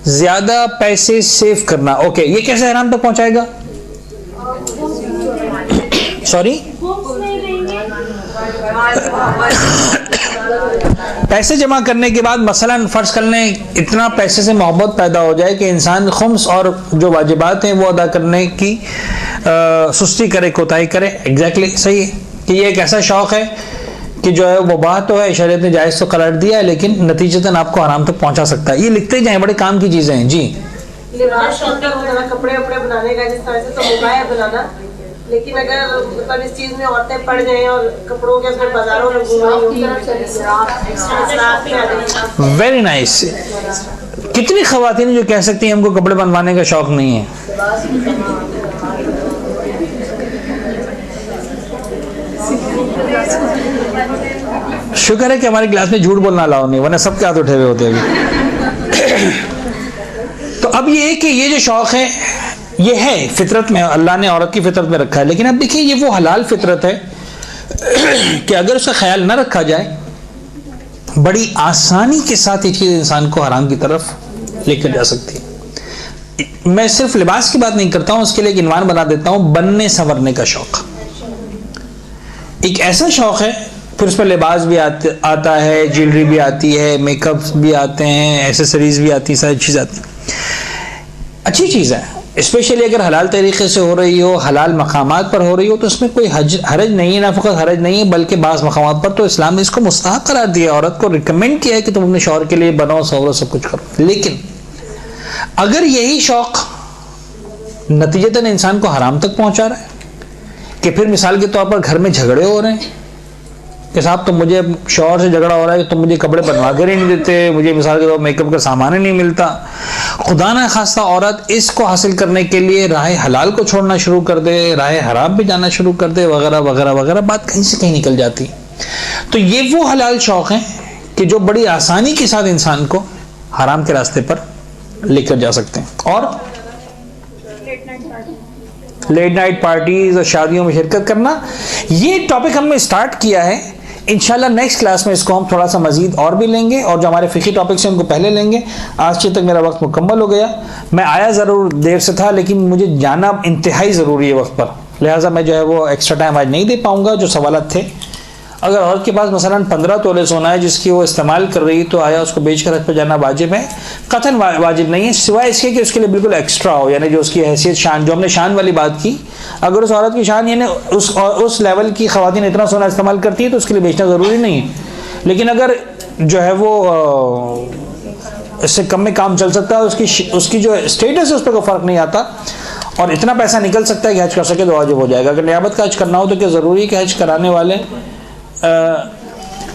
ज्यादा पैसे सेव करना, ओके, ये कैसे हराम तक पहुंचाएगा? सॉरी, पैसे जमा करने के बाद मसलन फर्ज कर लें इतना पैसे से मोहब्बत पैदा हो जाए कि इंसान खुम्स और जो वाजिबात हैं वो अदा करने की सुस्ती करे, कोताही करे। एग्जैक्टली सही है कि ये एक ऐसा शौक है कि जो है वो बात तो है, शरीयत ने जायज़ तो करार दिया है, लेकिन नतीजतन आपको आराम तक पहुंचा सकता है। ये लिखते जाएं, बड़े काम की चीजें हैं। जी, कपड़े वपड़े बनाने का, जिस तरह से तो मुबाह बनाना, लेकिन अगर मतलब इस चीज में औरतें पड़ जाएं और कपड़ों के उसमें बाजारों में घूम रही, वेरी नाइस। कितनी खवातीन जो कह सकती हैं हमको कपड़े बनवाने का शौक नहीं है? शुक्र है कि हमारी क्लास में झूठ बोलना अलाउ नहीं, वरना सबके हाथ उठे हुए होते अभी। तो अब ये है कि ये जो शौक है ये है फितरत में, अल्लाह ने औरत की फितरत में रखा है। लेकिन अब देखिए ये वो हलाल फितरत है कि अगर उसका ख्याल ना रखा जाए बड़ी आसानी के साथ ये चीज इंसान को हराम की तरफ लेकर जा सकती है। मैं सिर्फ लिबास की बात नहीं करता हूं, उसके लिए एक इन्वान बना देता हूं, बनने संवरने का शौक। एक ऐसा शौक है, फिर उस पर लिबास भी आता है, ज्वेलरी भी आती है, मेकअप भी आते हैं, एसेसरीज भी आती है, सारी चीज़ आती है। अच्छी चीज़ है, स्पेशली अगर हलाल तरीके से हो रही हो, हलाल मकामात पर हो रही हो, तो इसमें कोई हरज नहीं है। ना फ़कत हरज नहीं है बल्कि बाज़ मकामात पर तो इस्लाम ने इसको मुस्तहब करार दिया, औरत को रिकमेंड किया है कि तुम अपने शौहर के लिए बनाओ, सवरो, सब कुछ करो। लेकिन अगर यही शौक नतीजतन इंसान को हराम तक पहुंचा रहा है कि फिर मिसाल के तौर पर घर में झगड़े हो रहे हैं कि साहब तुम मुझे, शौहर से झगड़ा हो रहा है कि तुम मुझे कपड़े बनवा कर ही नहीं देते, मुझे मिसाल के तौर पर मेकअप का सामान ही नहीं मिलता, खुदा ना खास्ता औरत इसको हासिल करने के लिए राह हलाल को छोड़ना शुरू कर दे, राह हराम पे जाना शुरू कर दे, वगैरह वगैरह वगैरह, बात कहीं से कहीं निकल जाती। तो ये वो हलाल शौक हैं कि जो बड़ी आसानी के साथ इंसान को हराम के रास्ते पर लेकर जा सकते हैं। और लेट नाइट पार्टीज और शादियों में शिरकत करना, ये टॉपिक हमने स्टार्ट किया है। इंशाल्लाह नेक्स्ट क्लास में इसको हम थोड़ा सा मजीद और भी लेंगे, और जो हमारे फ़िक़ी टॉपिक्स हैं उनको पहले लेंगे। आज तक मेरा वक्त मुकम्मल हो गया। मैं आया ज़रूर देर से था, लेकिन मुझे जाना इंतहाई ज़रूरी है वक्त पर, लिहाजा मैं जो है वो एक्स्ट्रा टाइम आज नहीं दे पाऊँगा। जो सवालात थे, अगर औरत के पास मसलन 15 तोले सोना है जिसकी वो इस्तेमाल कर रही, तो आया उसको बेच कर हज पर जाना वाजिब है? कतन वाजिब नहीं है, सिवाय इसके कि उसके लिए बिल्कुल एक्स्ट्रा हो, यानी जो उसकी हैसियत, शान, जो हमने शान वाली बात की, अगर उस औरत की शान यानी उस लेवल की ख़वातीन इतना सोना इस्तेमाल करती है तो उसके लिए बेचना ज़रूरी नहीं है। लेकिन अगर जो है वो इससे कम में काम चल सकता है, उसकी जो स्टेटस है उस पर कोई फ़र्क नहीं आता, और इतना पैसा निकल सकता है कि हज कर सके तो वाजिब हो जाएगा। अगर नियाबत का हज करना हो तो क्या ज़रूरी है कि हज कराने वाले,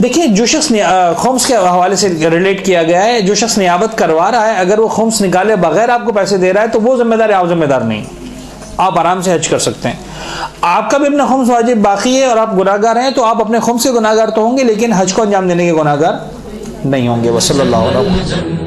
देखिए जो शख्स खुम्स के हवाले से रिलेट किया गया है, जो शख्स नियाबत करवा रहा है अगर वो खुम्स निकाले बगैर आपको पैसे दे रहा है तो वो जिम्मेदार है, आप जिम्मेदार नहीं। आप आराम से हज कर सकते हैं, आपका भी अपना खुम्स वाजिब बाकी है और आप गुनाहगार हैं, तो आप अपने खुम्स के गुनाहगार तो होंगे लेकिन हज को अंजाम देने के गुनाहगार नहीं होंगे। वसल्लल्लाहु अलैहि वसल्लम।